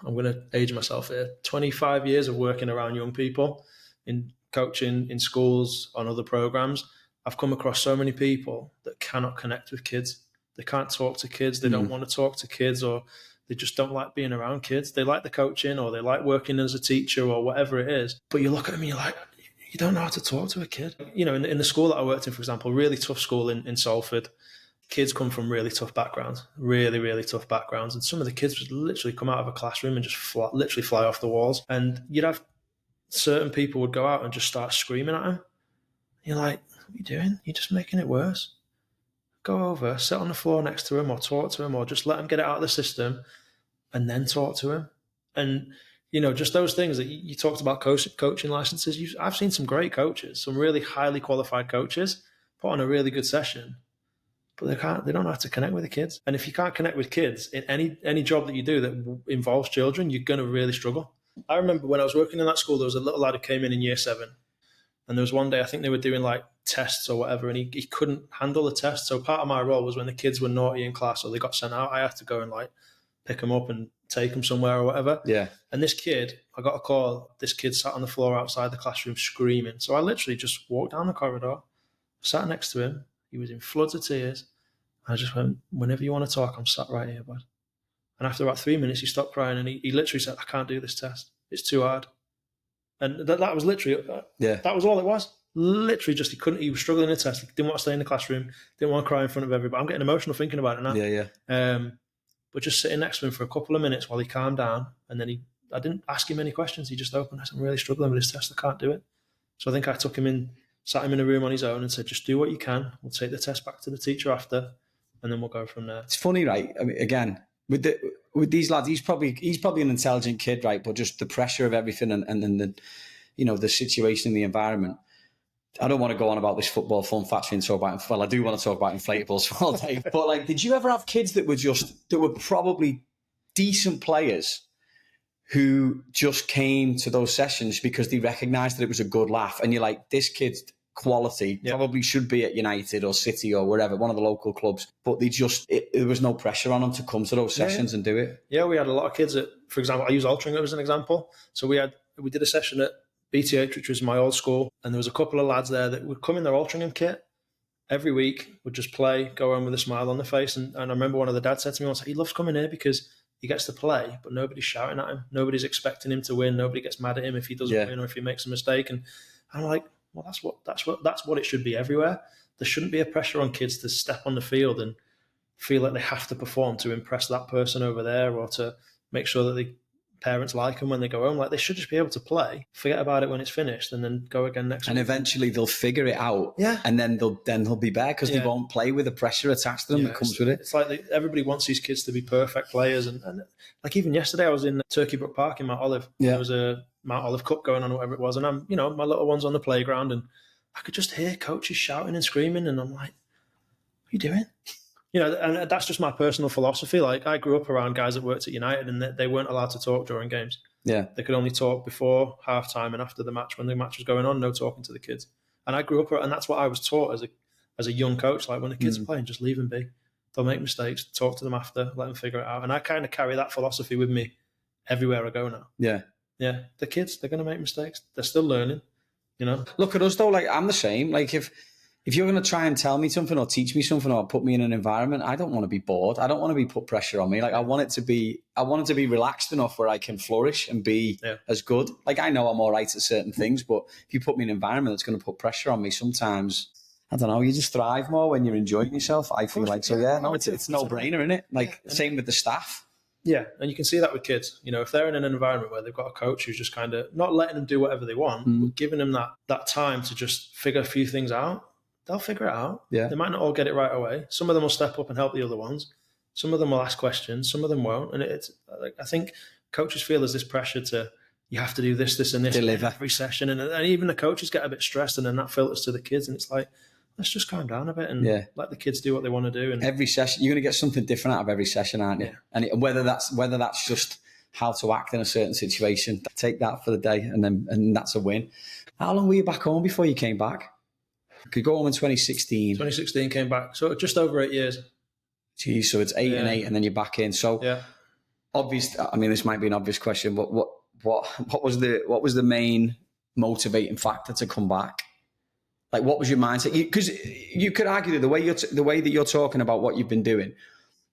I'm going to age myself here, 25 years of working around young people in coaching in schools on other programs, I've come across so many people that cannot connect with kids. They can't talk to kids. They don't want to talk to kids, or they just don't like being around kids. They like the coaching, or they like working as a teacher, or whatever it is. But you look at them and you're like, you don't know how to talk to a kid. You know, in the school that I worked in, for example, really tough school in Salford, kids come from really tough backgrounds, really, really tough backgrounds. And some of the kids would literally come out of a classroom and just literally fly off the walls. And you'd have certain people would go out and just start screaming at them. You're like, what are you doing? You're just making it worse. Go over, sit on the floor next to him, or talk to him, or just let him get it out of the system and then talk to him. And, you know, just those things that you talked about, coaching licenses. I've seen some great coaches, some really highly qualified coaches put on a really good session, but they don't know how to connect with the kids. And if you can't connect with kids in any job that you do that involves children, you're going to really struggle. I remember when I was working in that school, there was a little lad who came in year 7. And there was one day, I think they were doing like tests or whatever, and he couldn't handle the test. So part of my role was when the kids were naughty in class or they got sent out, I had to go and like pick them up and take them somewhere or whatever. Yeah. And this kid, I got a call, this kid sat on the floor outside the classroom screaming. So I literally just walked down the corridor, sat next to him. He was in floods of tears. I just went, whenever you want to talk, I'm sat right here, bud. And after about 3 minutes, he stopped crying and he literally said, I can't do this test. It's too hard. And that was literally, that was all it was. Literally just, he was struggling in a test. He didn't want to stay in the classroom, didn't want to cry in front of everybody. I'm getting emotional thinking about it now. Yeah. But just sitting next to him for a couple of minutes while he calmed down. And then I didn't ask him any questions. He just opened. I said, I'm really struggling with this test. I can't do it. So I think I took him in, sat him in a room on his own and said, just do what you can. We'll take the test back to the teacher after, and then we'll go from there. It's funny, right? I mean, again, with these lads, he's probably an intelligent kid, right? But just the pressure of everything and then the situation in the environment. I don't want to go on about this football fun factory and talk about, well, I do want to talk about inflatables all day. But like, did you ever have kids that were probably decent players who just came to those sessions because they recognised that it was a good laugh, and you're like, this kid's quality probably should be at United or City or wherever, one of the local clubs, but there was no pressure on them to come to those sessions and do it. Yeah, we had a lot of kids for example, I use Altrincham as an example. So we did a session at BTH, which was my old school, and there was a couple of lads there that would come in their Altrincham kit every week, would just play, go home with a smile on their face. And I remember one of the dads said to me once, he loves coming here because he gets to play, but nobody's shouting at him. Nobody's expecting him to win. Nobody gets mad at him if he doesn't win or if he makes a mistake. And I'm like, well, that's what it should be everywhere. There shouldn't be a pressure on kids to step on the field and feel like they have to perform to impress that person over there, or to make sure that the parents like them when they go home. Like, they should just be able to play, forget about it when it's finished, and then go again next week. And eventually they'll figure it out. Yeah. And then they'll be better because they won't play with the pressure attached to them that comes with it. It's like everybody wants these kids to be perfect players. And like even yesterday I was in Turkey Brook Park in Mount Olive. Yeah. There was a Mount Olive Cup going on, or whatever it was. And I'm, my little one's on the playground, and I could just hear coaches shouting and screaming. And I'm like, what are you doing? And that's just my personal philosophy. Like, I grew up around guys that worked at United, and they weren't allowed to talk during games. Yeah. They could only talk before halftime and after the match. When the match was going on, no talking to the kids. And I grew up, and that's what I was taught as a young coach. Like, when the kids are playing, just leave them be. They'll make mistakes. Talk to them after. Let them figure it out. And I kind of carry that philosophy with me everywhere I go now. Yeah. Yeah. The kids, they're going to make mistakes. They're still learning, Look at us, though. Like, I'm the same. Like, if you're going to try and tell me something or teach me something or put me in an environment, I don't want to be bored. I don't want to be put pressure on me. Like, I want it to be relaxed enough where I can flourish and be as good. Like, I know I'm all right at certain things, but if you put me in an environment that's going to put pressure on me, sometimes, I don't know, you just thrive more when you're enjoying yourself. I feel like, so it's no brainer, isn't it? Like, same with the staff. Yeah, and you can see that with kids. If they're in an environment where they've got a coach who's just kind of not letting them do whatever they want, but giving them that time to just figure a few things out, they'll figure it out. Yeah. They might not all get it right away. Some of them will step up and help the other ones. Some of them will ask questions. Some of them won't. And I think coaches feel there's this pressure to you have to do this and this Deliver. every session. And even the coaches get a bit stressed, and then that filters to the kids. And it's like, let's just calm down a bit and let the kids do what they want to do. And every session, you're going to get something different out of every session, aren't you? Yeah. And whether that's just how to act in a certain situation, take that for the day, and that's a win. How long were you back home before you came back? You go home in 2016. 2016 came back, so just over 8 years. Geez, so it's 8 and 8, and then you're back in. So obvious. I mean, this might be an obvious question, but what was the main motivating factor to come back? Like, what was your mindset? Because you could argue that the way that you're talking about what you've been doing,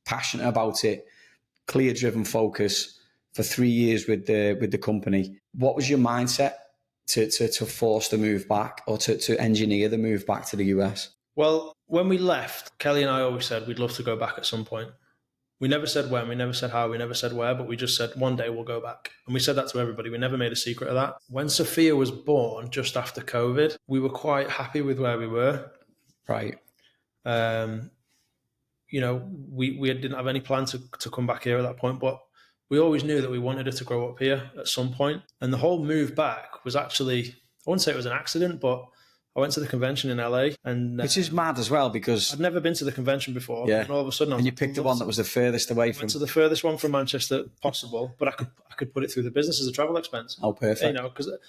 passionate about it, clear, driven focus for 3 years with the company. What was your mindset to force the move back, or to engineer the move back to the US? Well, when we left, Kelly and I always said we'd love to go back at some point. We never said when, we never said how, we never said where, but we just said one day we'll go back. And we said that to everybody. We never made a secret of that. When Sophia was born, just after COVID, we were quite happy with where we were. Right. We didn't have any plan to come back here at that point, but we always knew that we wanted her to grow up here at some point. And the whole move back was actually, I wouldn't say it was an accident, but I went to the convention in LA, and which is mad as well, because I'd never been to the convention before. Yeah. And all of a sudden, you picked the one that was the furthest away from. Went to the furthest one from Manchester possible, but I could put it through the business as a travel expense. Oh, perfect.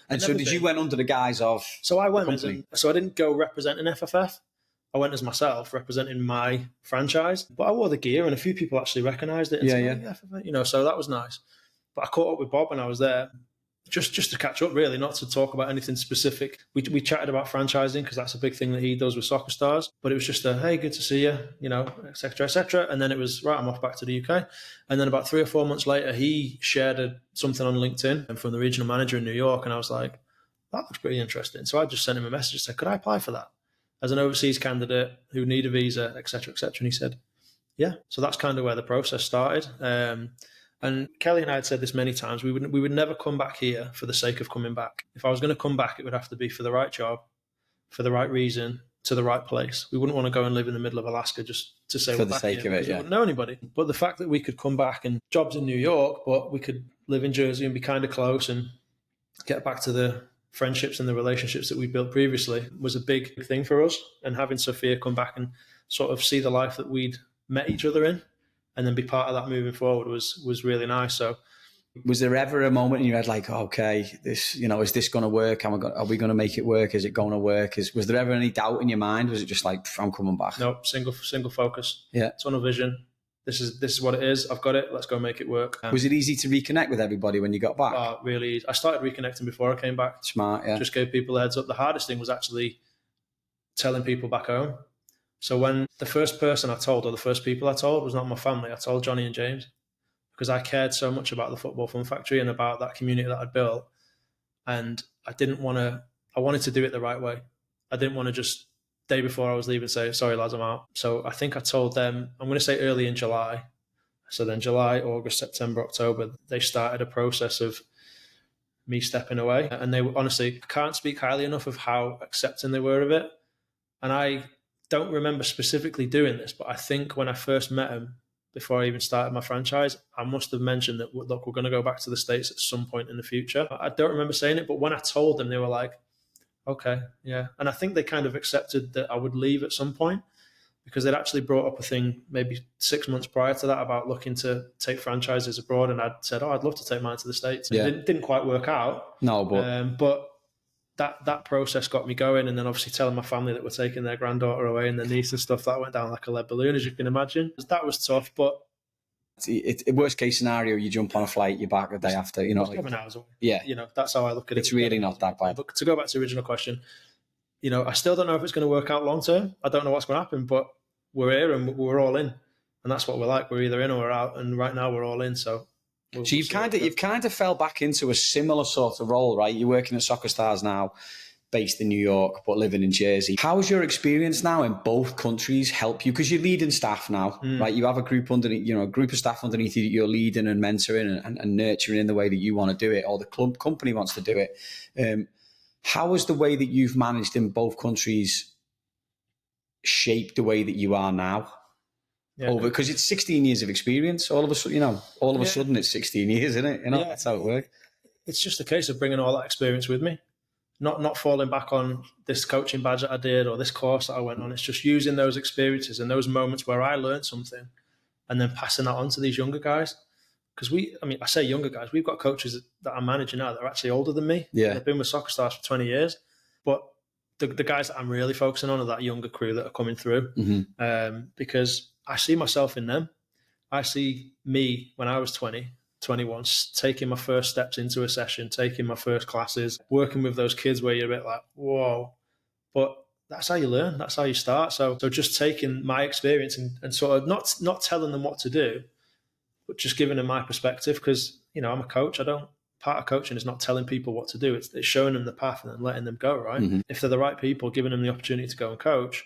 And so you went under the guise of? So I went so I didn't go representing FFF. I went as myself, representing my franchise. But I wore the gear, and a few people actually recognised it. And said, FFF, so that was nice. But I caught up with Bob when I was there. Just to catch up, really, not to talk about anything specific. We chatted about franchising, because that's a big thing that he does with Soccer Stars. But it was just hey, good to see you, et cetera, et cetera. And then it was, right, I'm off back to the UK. And then about 3 or 4 months later, he shared something on LinkedIn from the regional manager in New York. And I was like, that looks pretty interesting. So I just sent him a message and said, could I apply for that as an overseas candidate who need a visa, et cetera, et cetera. And he said, yeah. So that's kind of where the process started. And Kelly and I had said this many times, we would never come back here for the sake of coming back. If I was going to come back, it would have to be for the right job, for the right reason, to the right place. We wouldn't want to go and live in the middle of Alaska just to say for the sake of it, we wouldn't know anybody. But the fact that we could come back, and jobs in New York, but we could live in Jersey and be kind of close and get back to the friendships and the relationships that we built previously, was a big thing for us. And having Sophia come back and sort of see the life that we'd met each other in, and then be part of that moving forward was really nice. So, was there ever a moment in your head like, okay, this, is this going to work? Are we going to make it work? Is it going to work? Was there ever any doubt in your mind? Was it just like, I'm coming back? No, single focus. Yeah, tunnel vision. This is what it is. I've got it. Let's go make it work. Was it easy to reconnect with everybody when you got back? Really easy. I started reconnecting before I came back. Smart, yeah. Just gave people a heads up. The hardest thing was actually telling people back home. So when the first person I told, or the first people I told, was not my family, I told Johnny and James, because I cared so much about the Football Fun Factory and about that community that I'd built. And I wanted to do it the right way. I didn't want to just, day before I was leaving, say, sorry lads, I'm out. So I think I told them, I'm going to say early in July. So then July, August, September, October, they started a process of me stepping away. And they were, honestly, I can't speak highly enough of how accepting they were of it. And I don't remember specifically doing this, but I think when I first met him, before I even started my franchise, I must have mentioned that, look, we're going to go back to the States at some point in the future. I don't remember saying it, but when I told them, they were like, okay, yeah. And I think they kind of accepted that I would leave at some point, because they'd actually brought up a thing maybe 6 months prior to that about looking to take franchises abroad. And I'd said, I'd love to take mine to the States. Yeah. It didn't quite work out. No, but that process got me going. And then obviously telling my family that we're taking their granddaughter away and their niece and stuff, that went down like a lead balloon, as you can imagine. That was tough, but it's worst case scenario, you jump on a flight, you're back the day after, It's 7 hours away. Yeah. That's how I look at it. It's really not that bad. But to go back to the original question, I still don't know if it's going to work out long term. I don't know what's going to happen, but we're here and we're all in. And that's what we're like. We're either in or we're out. And right now we're all in. So you've kind of fell back into a similar sort of role, right? You're working at Soccer Stars now, based in New York, but living in Jersey. How's your experience now in both countries help you? Because you're leading staff now, right? You have a group underneath, a group of staff underneath you that you're leading and mentoring and nurturing in the way that you want to do it, or the company wants to do it. How has the way that you've managed in both countries shaped the way that you are now? Yeah, because it's 16 years of experience. All of a sudden, it's 16 years, isn't it? That's how it works. it's just a case of bringing all that experience with me, not falling back on this coaching badge that I did or this course that I went on. It's just using those experiences and those moments where I learned something and then passing that on to these younger guys. Because I say younger guys, we've got coaches that I'm managing now that are actually older than me. Yeah. They've been with Soccer Stars for 20 years. But the guys that I'm really focusing on are that younger crew that are coming through. Because I see myself in them. I see me when I was 20, 21, taking my first steps into a session, taking my first classes, working with those kids where you're a bit like, whoa. But that's how you learn. That's how you start. So just taking my experience and sort of not telling them what to do, but just giving them my perspective. Because, I'm a coach. Part of coaching is not telling people what to do. It's showing them the path and then letting them go, right? If they're the right people, giving them the opportunity to go and coach,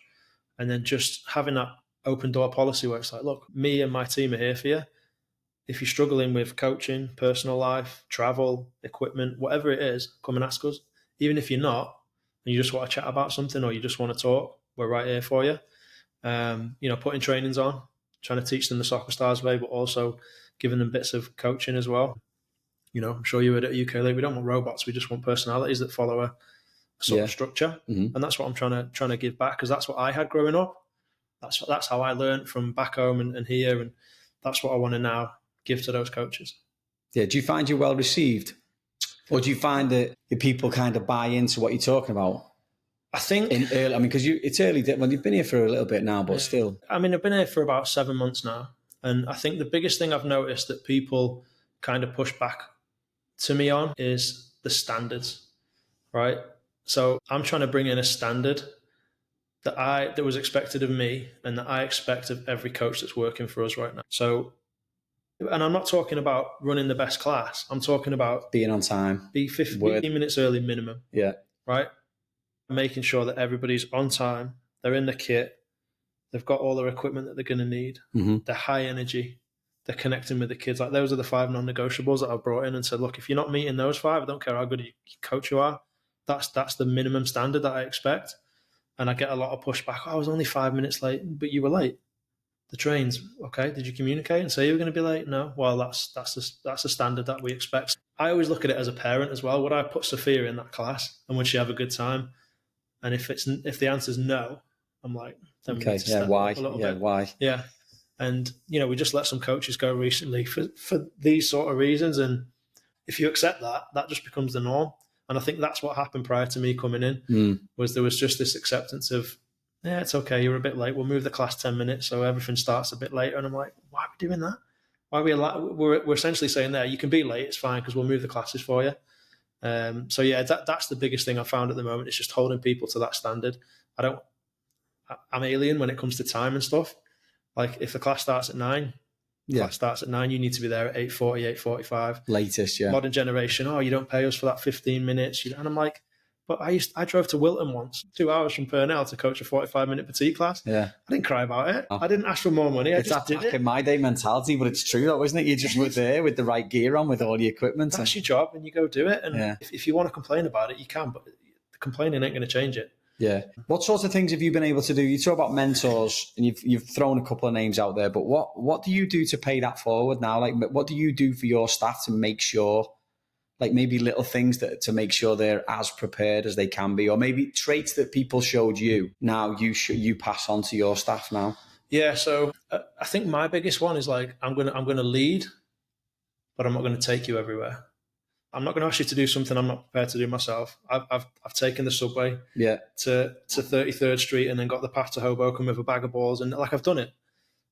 and then just having that open door policy where it's like, look, me and my team are here for you. If you're struggling with coaching, personal life, travel, equipment, whatever it is, come and ask us. Even if you're not, and you just want to chat about something or you just want to talk, we're right here for you. Putting trainings on, trying to teach them the Soccer Stars way, but also giving them bits of coaching as well. I'm sure you heard at UK League, we don't want robots. We just want personalities that follow a sort of structure. And that's what I'm trying to give back, because that's what I had growing up. That's how I learned from back home and here. And that's what I want to now give to those coaches. Yeah. Do you find you're well received? Or do you find that the people kind of buy into what you're talking about? I think... because it's early. Well, you've been here for a little bit now, but still. I've been here for about 7 months now. And I think the biggest thing I've noticed that people kind of push back to me on is the standards, right? So I'm trying to bring in a standard that was expected of me and that I expect of every coach that's working for us right now. So, and I'm not talking about running the best class. I'm talking about being on time, be 15 minutes early minimum. Yeah. Right. Making sure that everybody's on time. They're in the kit. They've got all their equipment that they're going to need. They're high energy. They're connecting with the kids. Like, those are the 5 non-negotiables that I've brought in and said, look, if you're not meeting those 5, I don't care how good a coach you are. That's the minimum standard that I expect. And I get a lot of pushback. Oh, I was only 5 minutes late, but you were late. The trains, okay. Did you communicate and say you were going to be late? No. Well, that's a standard that we expect. I always look at it as a parent as well. Would I put Sophia in that class, and would she have a good time? And if the answer is no, I'm like, then okay, why? Why? Yeah. And we just let some coaches go recently for these sort of reasons. And if you accept that, that just becomes the norm. And I think that's what happened prior to me coming in, was there was just this acceptance of, yeah, it's okay, you're a bit late, we'll move the class 10 minutes so everything starts a bit later. And I'm like, why are we doing that? Why are we're essentially saying there, you can be late, it's fine, because we'll move the classes for you. So yeah, that's the biggest thing I found at the moment. It's just holding people to that standard. I'm alien when it comes to time and stuff. Like, if the class starts at 9, class starts at 9, you need to be there at 8:40, 8:45. Latest, yeah. Modern generation, you don't pay us for that 15 minutes. And I'm like, but I drove to Wilton once, 2 hours from Purnell to coach a 45-minute petite class. Yeah. I didn't cry about it. I didn't ask for more money. It's that back in my day mentality, but it's true though, isn't it? You just were there with the right gear on, with all the equipment. That's your job, and you go do it. And if you want to complain about it, you can, but complaining ain't going to change it. Yeah. What sorts of things have you been able to do? You talk about mentors, and you've thrown a couple of names out there, but what do you do to pay that forward now? Like, what do you do for your staff to make sure, like, maybe little things to make sure they're as prepared as they can be, or maybe traits that people showed you, now you pass on to your staff now? Yeah. So I think my biggest one is, like, I'm going to lead, but I'm not going to take you everywhere. I'm not going to ask you to do something I'm not prepared to do myself. I've taken the subway to 33rd Street and then got the path to Hoboken with a bag of balls, and like, I've done it.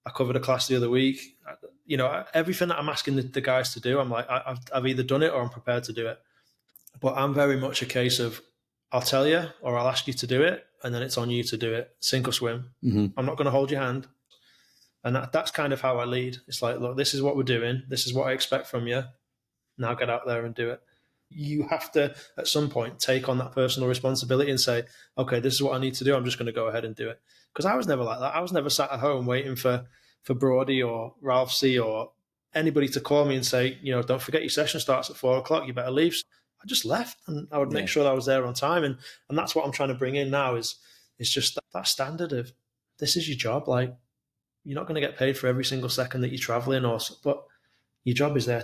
I covered a class the other week. Everything that I'm asking the guys to do, I'm like, I've either done it or I'm prepared to do it. But I'm very much a case of, I'll tell you or I'll ask you to do it, and then it's on you to do it, sink or swim. I'm not going to hold your hand. And that's kind of how I lead. It's like, look, this is what we're doing. This is what I expect from you. Now get out there and do it. You have to, at some point, take on that personal responsibility and say, okay, this is what I need to do. I'm just going to go ahead and do it. Because I was never like that. I was never sat at home waiting for Brody or Ralph C or anybody to call me and say, don't forget your session starts at 4:00. You better leave. I just left, and I would make sure that I was there on time. And that's what I'm trying to bring in now is just that standard of, this is your job. Like, you're not going to get paid for every single second that you're traveling, but your job is you're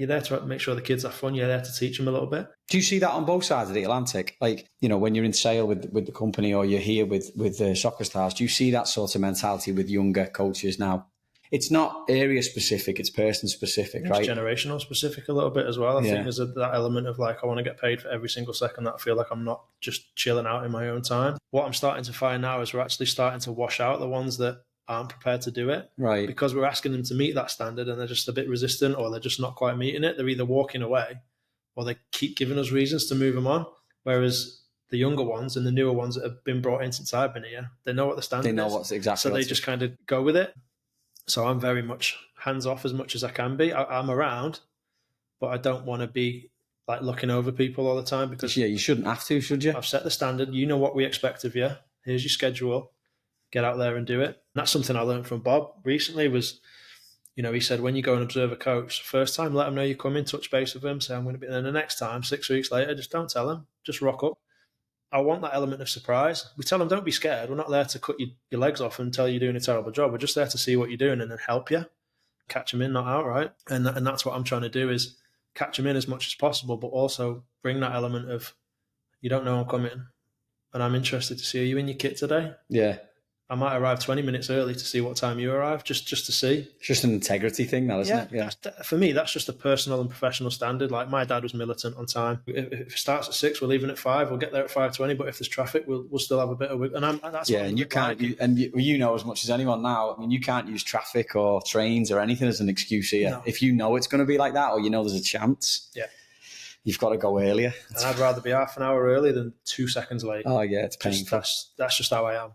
there to make sure the kids have fun. You're there to teach them a little bit. Do you see that on both sides of the Atlantic? Like, you know, when you're in sale with the company or you're here with the Soccer Stars, do you see that sort of mentality with younger coaches now? It's not area specific, it's person specific, right? It's generational specific a little bit as well. I think there's that element of like, I want to get paid for every single second that I feel like I'm not just chilling out in my own time. What I'm starting to find now is we're actually starting to wash out the ones that aren't prepared to do it. Right. Because we're asking them to meet that standard and they're just a bit resistant, or they're just not quite meeting it. They're either walking away or they keep giving us reasons to move them on. Whereas the younger ones and the newer ones that have been brought in since I've been here, they know what the standard is. They know what's exactly. So they just kind of go with it. So I'm very much hands off as much as I can be. I'm around, but I don't want to be like looking over people all the time, because you shouldn't have to, should you? I've set the standard. You know what we expect of you. Here's your schedule. Get out there and do it. And that's something I learned from Bob recently was, he said, when you go and observe a coach, first time, let them know you come in, touch base with them, say, I'm going to be there. And the next time, 6 weeks later, just don't tell them, just rock up. I want that element of surprise. We tell them, don't be scared. We're not there to cut your legs off and tell you you're doing a terrible job. We're just there to see what you're doing and then help you. Catch them in, not out, right? And that's what I'm trying to do, is catch them in as much as possible, but also bring that element of, you don't know I'm coming and I'm interested to see, are you in your kit today? Yeah. I might arrive 20 minutes early to see what time you arrive, just to see. It's just an integrity thing, that, isn't it? Yeah. For me, that's just a personal and professional standard. Like, my dad was militant on time. If it starts at 6, we're leaving at 5. We'll get there at 5:20. But if there's traffic, we'll still have a bit of wiggle. And that's and you can't. You know as much as anyone now. I mean, you can't use traffic or trains or anything as an excuse here. No. If you know it's going to be like that, or there's a chance. Yeah. You've got to go earlier. And I'd rather be half an hour early than 2 seconds late. Oh yeah, it's painful. That's just how I am.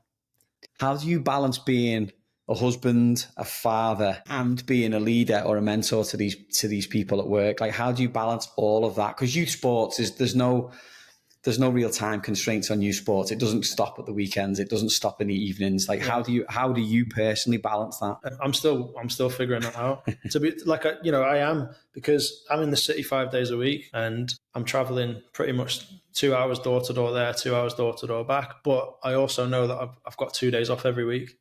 How do you balance being a husband, a father, and being a leader or a mentor to these people at work? Like, how do you balance all of that? Because youth sports there's no real time constraints on youth sports. It doesn't stop at the weekends. It doesn't stop in the evenings. Like, how do you personally balance that? I'm still figuring that out. To be like, I am, because I'm in the city 5 days a week and I'm traveling pretty much 2 hours door to door there, 2 hours door to door back. But I also know that I've got 2 days off every week.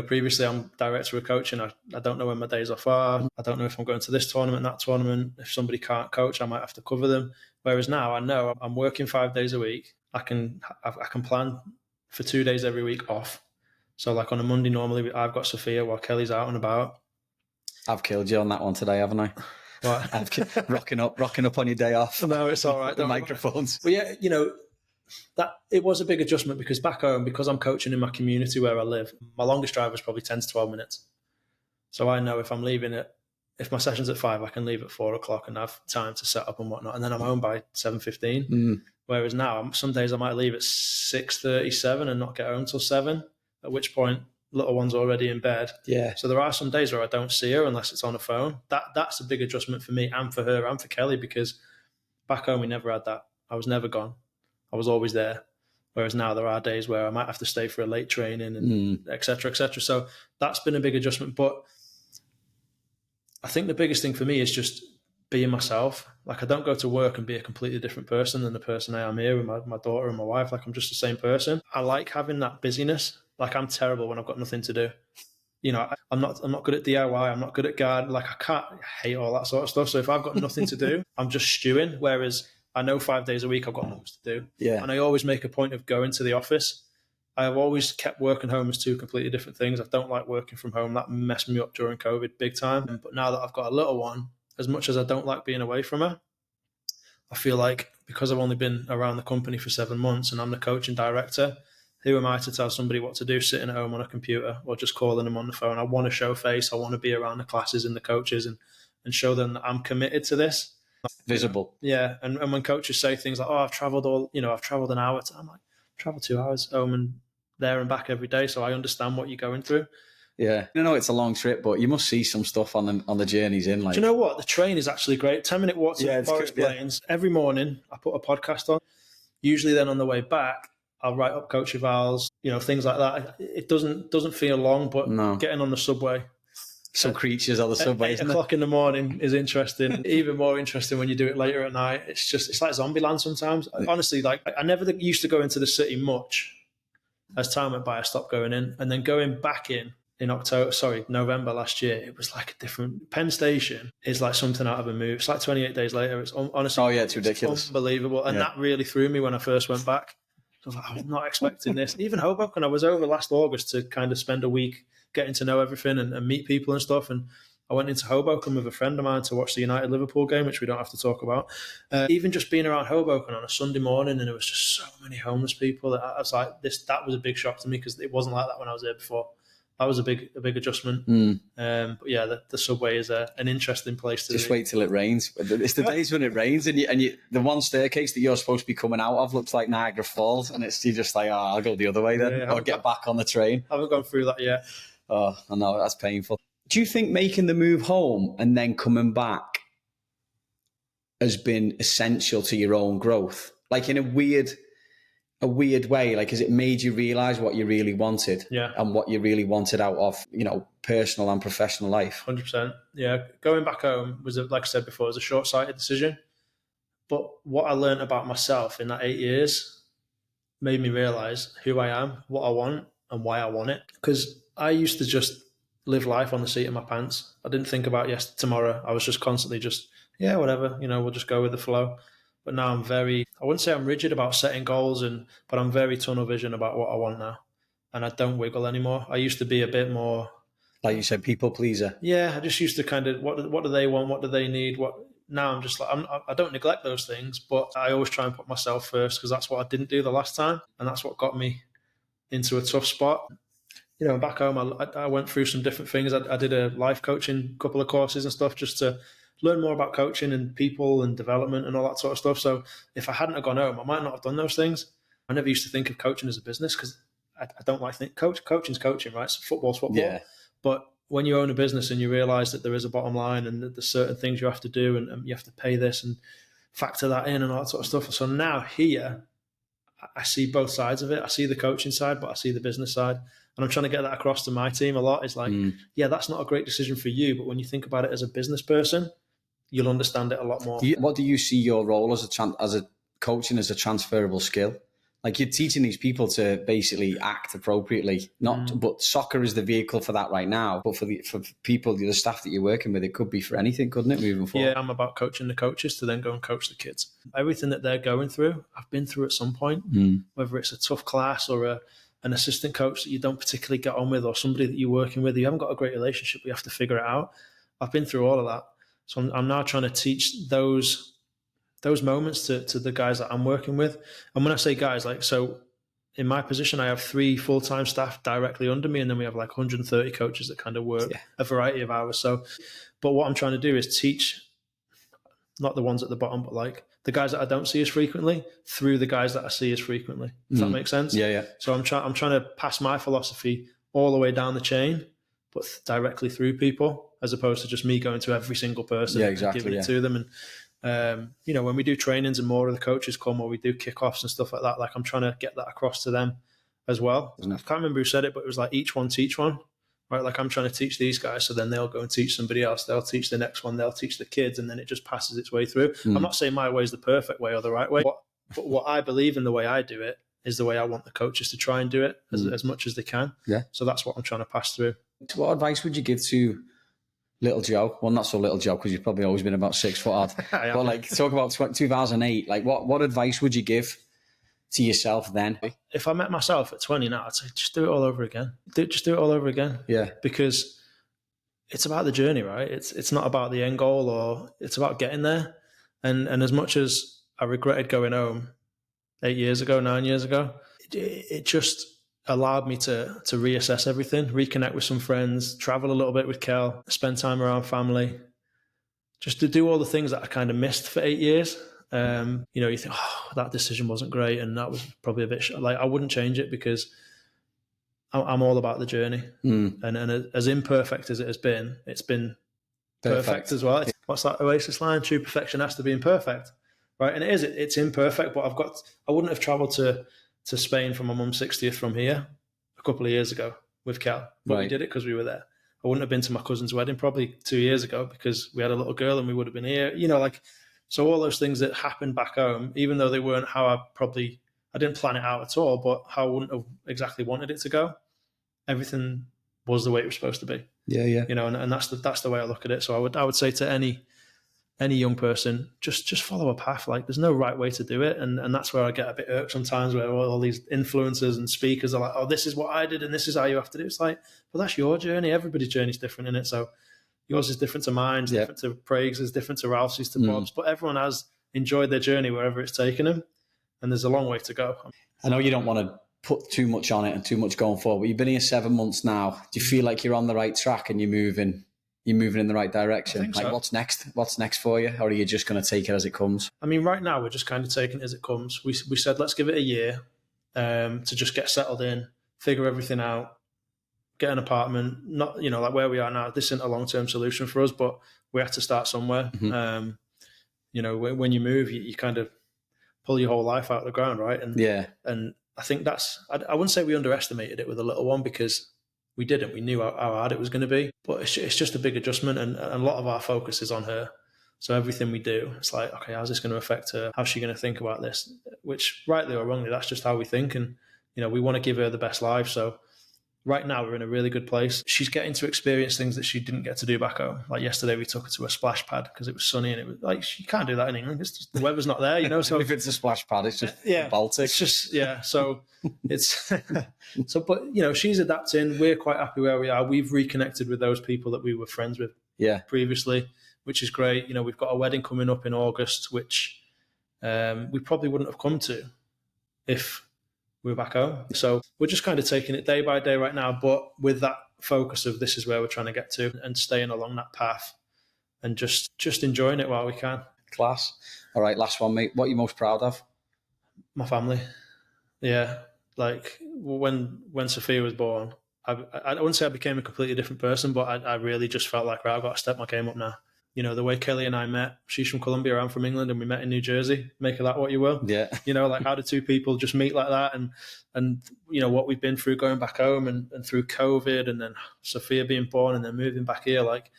Previously I'm director of coaching. I don't know when my days off are. I don't know if I'm going to this tournament, that tournament. If somebody can't coach, I might have to cover them. Whereas now I know I'm working 5 days a week. I can plan for 2 days every week off. So like on a Monday, normally I've got Sophia while Kelly's out and about. I've killed you on that one today, haven't I? What? rocking up on your day off. No, it's all right. The microphones. But yeah, that it was a big adjustment, because back home, because I'm coaching in my community where I live, my longest drive was probably 10 to 12 minutes. So I know if I'm leaving if my session's at 5, I can leave at 4 o'clock and have time to set up and whatnot. And then I'm home by 7:15. Mm. Whereas now, some days I might leave at 6:37 and not get home till 7, at which point little one's already in bed. Yeah. So there are some days where I don't see her unless it's on a phone. That's a big adjustment for me and for her and for Kelly, because back home we never had that. I was never gone. I was always there. Whereas now there are days where I might have to stay for a late training and et cetera, et cetera. So that's been a big adjustment. But I think the biggest thing for me is just being myself. Like, I don't go to work and be a completely different person than the person I am here with my daughter and my wife. Like, I'm just the same person. I like having that busyness. Like, I'm terrible when I've got nothing to do. I'm not good at DIY. I'm not good at garden. Like, I hate all that sort of stuff. So if I've got nothing to do, I'm just stewing. Whereas I know 5 days a week I've got lots to do. Yeah. And I always make a point of going to the office. I've always kept work and home as two completely different things. I don't like working from home. That messed me up during COVID big time. But now that I've got a little one, as much as I don't like being away from her, I feel like because I've only been around the company for 7 months and I'm the coach and director, who am I to tell somebody what to do sitting at home on a computer or just calling them on the phone? I want to show face. I want to be around the classes and the coaches and show them that I'm committed to this. Visible. Yeah. And when coaches say things like, oh, I've traveled an hour. I'm like, travel 2 hours home and there and back every day. So I understand what you're going through. Yeah. It's a long trip, but you must see some stuff on the journeys in. Like, do you know what? The train is actually great. 10-minute walk to Forest Plains. Yeah. Every morning I put a podcast on. Usually then on the way back, I'll write up coach evals, things like that. It doesn't feel long, but getting on the subway. Some creatures on the subway. 8 o'clock in the morning is interesting. Even more interesting when you do it later at night. It's like Zombieland sometimes. Honestly, like I never used to go into the city much. As time went by, I stopped going in, and then going back in November last year, it was like a different. Penn Station is like something out of a movie. It's like 28 days later. It's honestly, it's ridiculous, unbelievable. And that really threw me when I first went back. I was like, I was not expecting this. Even Hoboken, I was over last August to kind of spend a week getting to know everything and meet people and stuff. And I went into Hoboken with a friend of mine to watch the United-Liverpool game, which we don't have to talk about. Even just being around Hoboken on a Sunday morning, and there was just so many homeless people. I was like, that was a big shock to me because it wasn't like that when I was there before. That was a big adjustment. But yeah, the subway is an interesting place to just wait till it rains. It's the days when it rains, and the one staircase that you're supposed to be coming out of looks like Niagara Falls, and you're just like, I'll go the other way then, or get back on the train. I haven't gone through that yet. Oh, I know, that's painful. Do you think making the move home and then coming back has been essential to your own growth? Like in a weird way, like has it made you realise what you really wanted and what you really wanted out of, personal and professional life? 100%. Yeah. Going back home was, like I said before, was a short-sighted decision. But what I learned about myself in that 8 years made me realise who I am, what I want and why I want it. Because I used to just live life on the seat of my pants. I didn't think about tomorrow. I was just constantly whatever, we'll just go with the flow. But now I wouldn't say I'm rigid about setting goals, but I'm very tunnel vision about what I want now. And I don't wiggle anymore. I used to be a bit more, like you said, people pleaser. Yeah, I just used to kind of, what do they want? What do they need? Now I'm just like, I don't neglect those things, but I always try and put myself first because that's what I didn't do the last time. And that's what got me into a tough spot. Back home, I went through some different things. I did a life coaching, couple of courses and stuff just to learn more about coaching and people and development and all that sort of stuff. So if I hadn't have gone home, I might not have done those things. I never used to think of coaching as a business because I don't like coaching's coaching, right? So football's football. Yeah. But when you own a business and you realise that there is a bottom line and that there's certain things you have to do and you have to pay this and factor that in and all that sort of stuff. So now here, I see both sides of it. I see the coaching side, but I see the business side. And I'm trying to get that across to my team a lot. It's like, that's not a great decision for you, but when you think about it as a business person, you'll understand it a lot more. What do you see your role as a coaching as a transferable skill? Like you're teaching these people to basically act appropriately, but soccer is the vehicle for that right now. But for people, the staff that you're working with, it could be for anything, couldn't it, moving forward? Yeah, I'm about coaching the coaches to then go and coach the kids. Everything that they're going through, I've been through at some point, whether it's a tough class or an assistant coach that you don't particularly get on with or somebody that you're working with, you haven't got a great relationship, you have to figure it out. I've been through all of that. So I'm now trying to teach those moments to the guys that I'm working with. And when I say guys, like, so in my position, I have 3 full-time staff directly under me, and then we have like 130 coaches that kind of work a variety of hours. So, but what I'm trying to do is teach, not the ones at the bottom, but like the guys that I don't see as frequently through the guys that I see as frequently. Does that make sense? Yeah. So I'm trying to pass my philosophy all the way down the chain, but directly through people, as opposed to just me going to every single person and giving it to them. And when we do trainings and more of the coaches come, or we do kickoffs and stuff like that, like I'm trying to get that across to them as well. I can't remember who said it, but it was like each one teach one, right? Like I'm trying to teach these guys, so then they'll go and teach somebody else. They'll teach the next one. They'll teach the kids, and then it just passes its way through. I'm not saying my way is the perfect way or the right way, but what I believe in the way I do it is the way I want the coaches to try and do it as much as they can. Yeah. So that's what I'm trying to pass through. So what advice would you give to little Joe? Well, not so little Joe, because you've probably always been about 6 foot odd. But like, talk about 2008. Like, what advice would you give to yourself then? If I met myself at 20 now, I'd say just do it all over again. Just do it all over again. Yeah. Because it's about the journey, right? It's not about the end goal, or it's about getting there. And as much as I regretted going home 9 years ago, it just allowed me to reassess everything, reconnect with some friends, travel a little bit with Kel, spend time around family, just to do all the things that I kind of missed for 8 years. You think, that decision wasn't great, and that was probably a bit like I wouldn't change it, because I'm all about the journey. And as imperfect as it has been, it's been perfect as well. What's that Oasis line? True perfection has to be imperfect, right? And it's imperfect, but I wouldn't have traveled to Spain for my mum's 60th from here a couple of years ago with Cal, but we did it because we were there. I wouldn't have been to my cousin's wedding probably 2 years ago because we had a little girl and we would have been here, so all those things that happened back home, even though they weren't how I didn't plan it out at all, but how I wouldn't have exactly wanted it to go, everything was the way it was supposed to be. Yeah. You know, and that's the way I look at it. So I would say to any young person, just follow a path. Like, there's no right way to do it, and that's where I get a bit irked sometimes, where all these influencers and speakers are like, oh, this is what I did and this is how you have to do it. It's like, well, that's your journey. Everybody's journey is different in it. So yours is different to mine, different to Craig's, is different to Ralph's, to Bob's, but everyone has enjoyed their journey wherever it's taken them, and there's a long way to go. I know you don't want to put too much on it and too much going forward, but you've been here 7 months now. Do you feel like you're on the right track and you're moving in the right direction? I think so. Like, what's next? What's next for you? Or are you just going to take it as it comes? I mean, right now we're just kind of taking it as it comes. We said, let's give it a year to just get settled in, figure everything out, get an apartment. Not, you know, like where we are now, this isn't a long-term solution for us, but we have to start somewhere. Mm-hmm. You know, when you move, you kind of pull your whole life out of the ground, right? And I think I wouldn't say we underestimated it with a little one, because we didn't. We knew how hard it was going to be, but it's just a big adjustment, and a lot of our focus is on her. So everything we do, it's like, okay, how's this going to affect her? How's she going to think about this? Which, rightly or wrongly, that's just how we think, and you know, we want to give her the best life. So right now we're in a really good place. She's getting to experience things that she didn't get to do back home. Like yesterday, we took her to a splash pad because it was sunny, and it was like, you can't do that in England. It's just, the weather's not there, you know. So if it's a splash pad, it's just Baltic. It's just So it's so. But you know, she's adapting. We're quite happy where we are. We've reconnected with those people that we were friends with previously, which is great. You know, we've got a wedding coming up in August, which we probably wouldn't have come to if we were back home. So we're just kind of taking it day by day right now, but with that focus of this is where we're trying to get to, and staying along that path and just enjoying it while we can. Class. All right, last one, mate. What are you most proud of? My family. Yeah. Like when Sophia was born, I wouldn't say I became a completely different person, but I really just felt like, right, I've got to step my game up now. You know, the way Kelly and I met, she's from Colombia, I'm from England, and we met in New Jersey. Make of that what you will. Yeah. You know, like, how do two people just meet like that? And you know, what we've been through going back home and through COVID, and then Sophia being born and then moving back here. Like,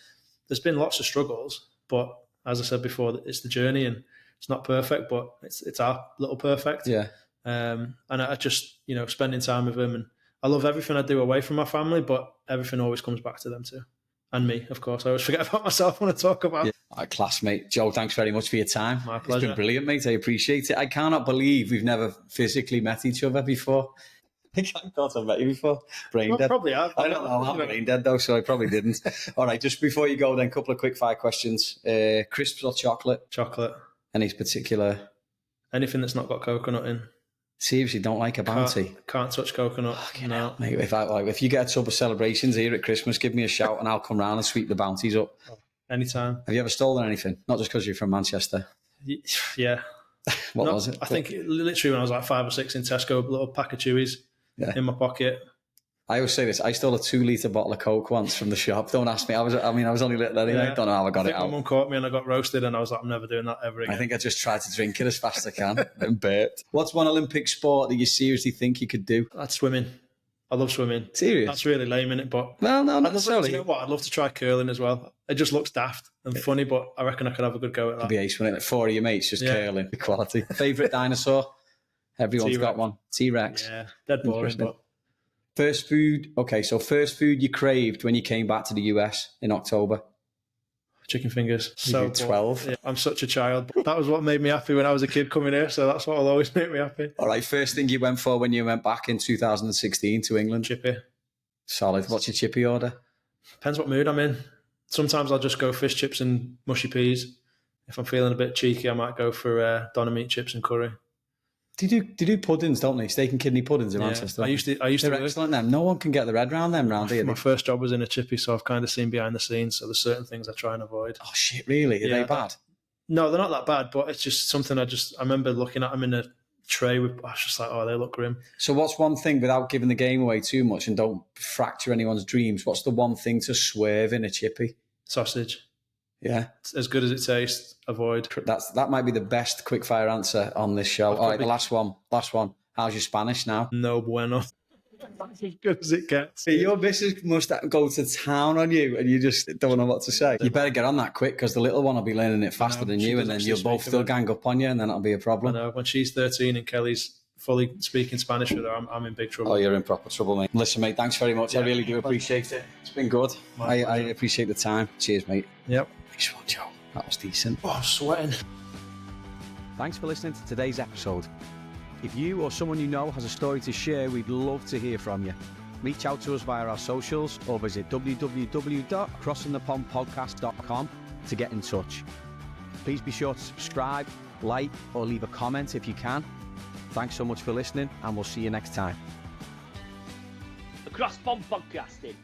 there's been lots of struggles, but as I said before, it's the journey, and it's not perfect, but it's our little perfect. Yeah. And I just, you know, spending time with them, and I love everything I do away from my family, but everything always comes back to them too. And me, of course. I always forget about myself when I talk about. Yeah. All right, class, mate. Joe, thanks very much for your time. My pleasure. It's been brilliant, mate. I appreciate it. I cannot believe we've never physically met each other before. I thought I've met you before. Brain dead. Probably have. I don't know. I'm brain dead, though, so I probably didn't. All right, just before you go, then, a couple of quick fire questions. Crisps or chocolate? Chocolate. Any particular? Anything that's not got coconut in. Seriously, don't like a bounty? Can't touch coconut. No. Mate, if you get a tub of celebrations here at Christmas, give me a shout and I'll come round and sweep the bounties up. Anytime. Have you ever stolen anything? Not just because you're from Manchester. Yeah. What was it? I think literally when I was like 5 or 6 in Tesco, a little pack of Chewies in my pocket. I always say this. I stole a 2-litre bottle of Coke once from the shop. Don't ask me. I was only little anyway. I don't know how I got it out. My mum caught me and I got roasted, and I was like, I'm never doing that ever again. I think I just tried to drink it as fast as I can and burped. What's one Olympic sport that you seriously think you could do? That's swimming. I love swimming. Serious? That's really lame, innit? But well, no, not necessarily. You know what? I'd love to try curling as well. It just looks daft and funny, but I reckon I could have a good go at that. It'd be ace, wouldn't it? Like 4 of your mates just curling. Equality. Favourite dinosaur? Everyone's T-Rex. got one. T-Rex. Yeah, dead boring, but... First food you craved when you came back to the US in October? Chicken fingers. So 12. Yeah, I'm such a child. That was what made me happy when I was a kid coming here, so that's what will always make me happy. All right, first thing you went for when you went back in 2016 to England? Chippy. Solid. What's your chippy order? Depends what mood I'm in. Sometimes I'll just go fish chips and mushy peas. If I'm feeling a bit cheeky, I might go for doner meat chips and curry. They do puddings, don't they? Steak and kidney puddings in Manchester. I used to They're excellent. Them. No one can get their head around them round here. My first job was in a chippy, so I've kind of seen behind the scenes. So there's certain things I try and avoid. Oh shit! Really? Are they bad? No, they're not that bad. But it's just something I remember looking at them in a tray. I was just like, oh, they look grim. So what's one thing, without giving the game away too much and don't fracture anyone's dreams? What's the one thing to swerve in a chippy? Sausage. Yeah, it's as good as it tastes. Avoid. That might be the best quickfire answer on this show. All right, the last one. How's your Spanish now? No bueno. That's as good as it gets. Your missus must go to town on you, and you just don't know what to say. You better get on that quick, because the little one will be learning it faster than you, and then you'll both still gang up on you, and then that'll be a problem. I know. When she's 13 and Kelly's fully speaking Spanish with her, I'm in big trouble. Oh, you're in proper trouble, mate. Listen, mate, thanks very much. I really do appreciate it. It's been good. I appreciate the time. Cheers, mate. Yep. Nice one, Joe. That was decent. Oh, I'm sweating. Thanks for listening to today's episode. If you or someone you know has a story to share, we'd love to hear from you. Reach out to us via our socials or visit www.crossingthepondpodcast.com to get in touch. Please be sure to subscribe, like, or leave a comment if you can. Thanks so much for listening, and we'll see you next time. Across Pond Podcasting.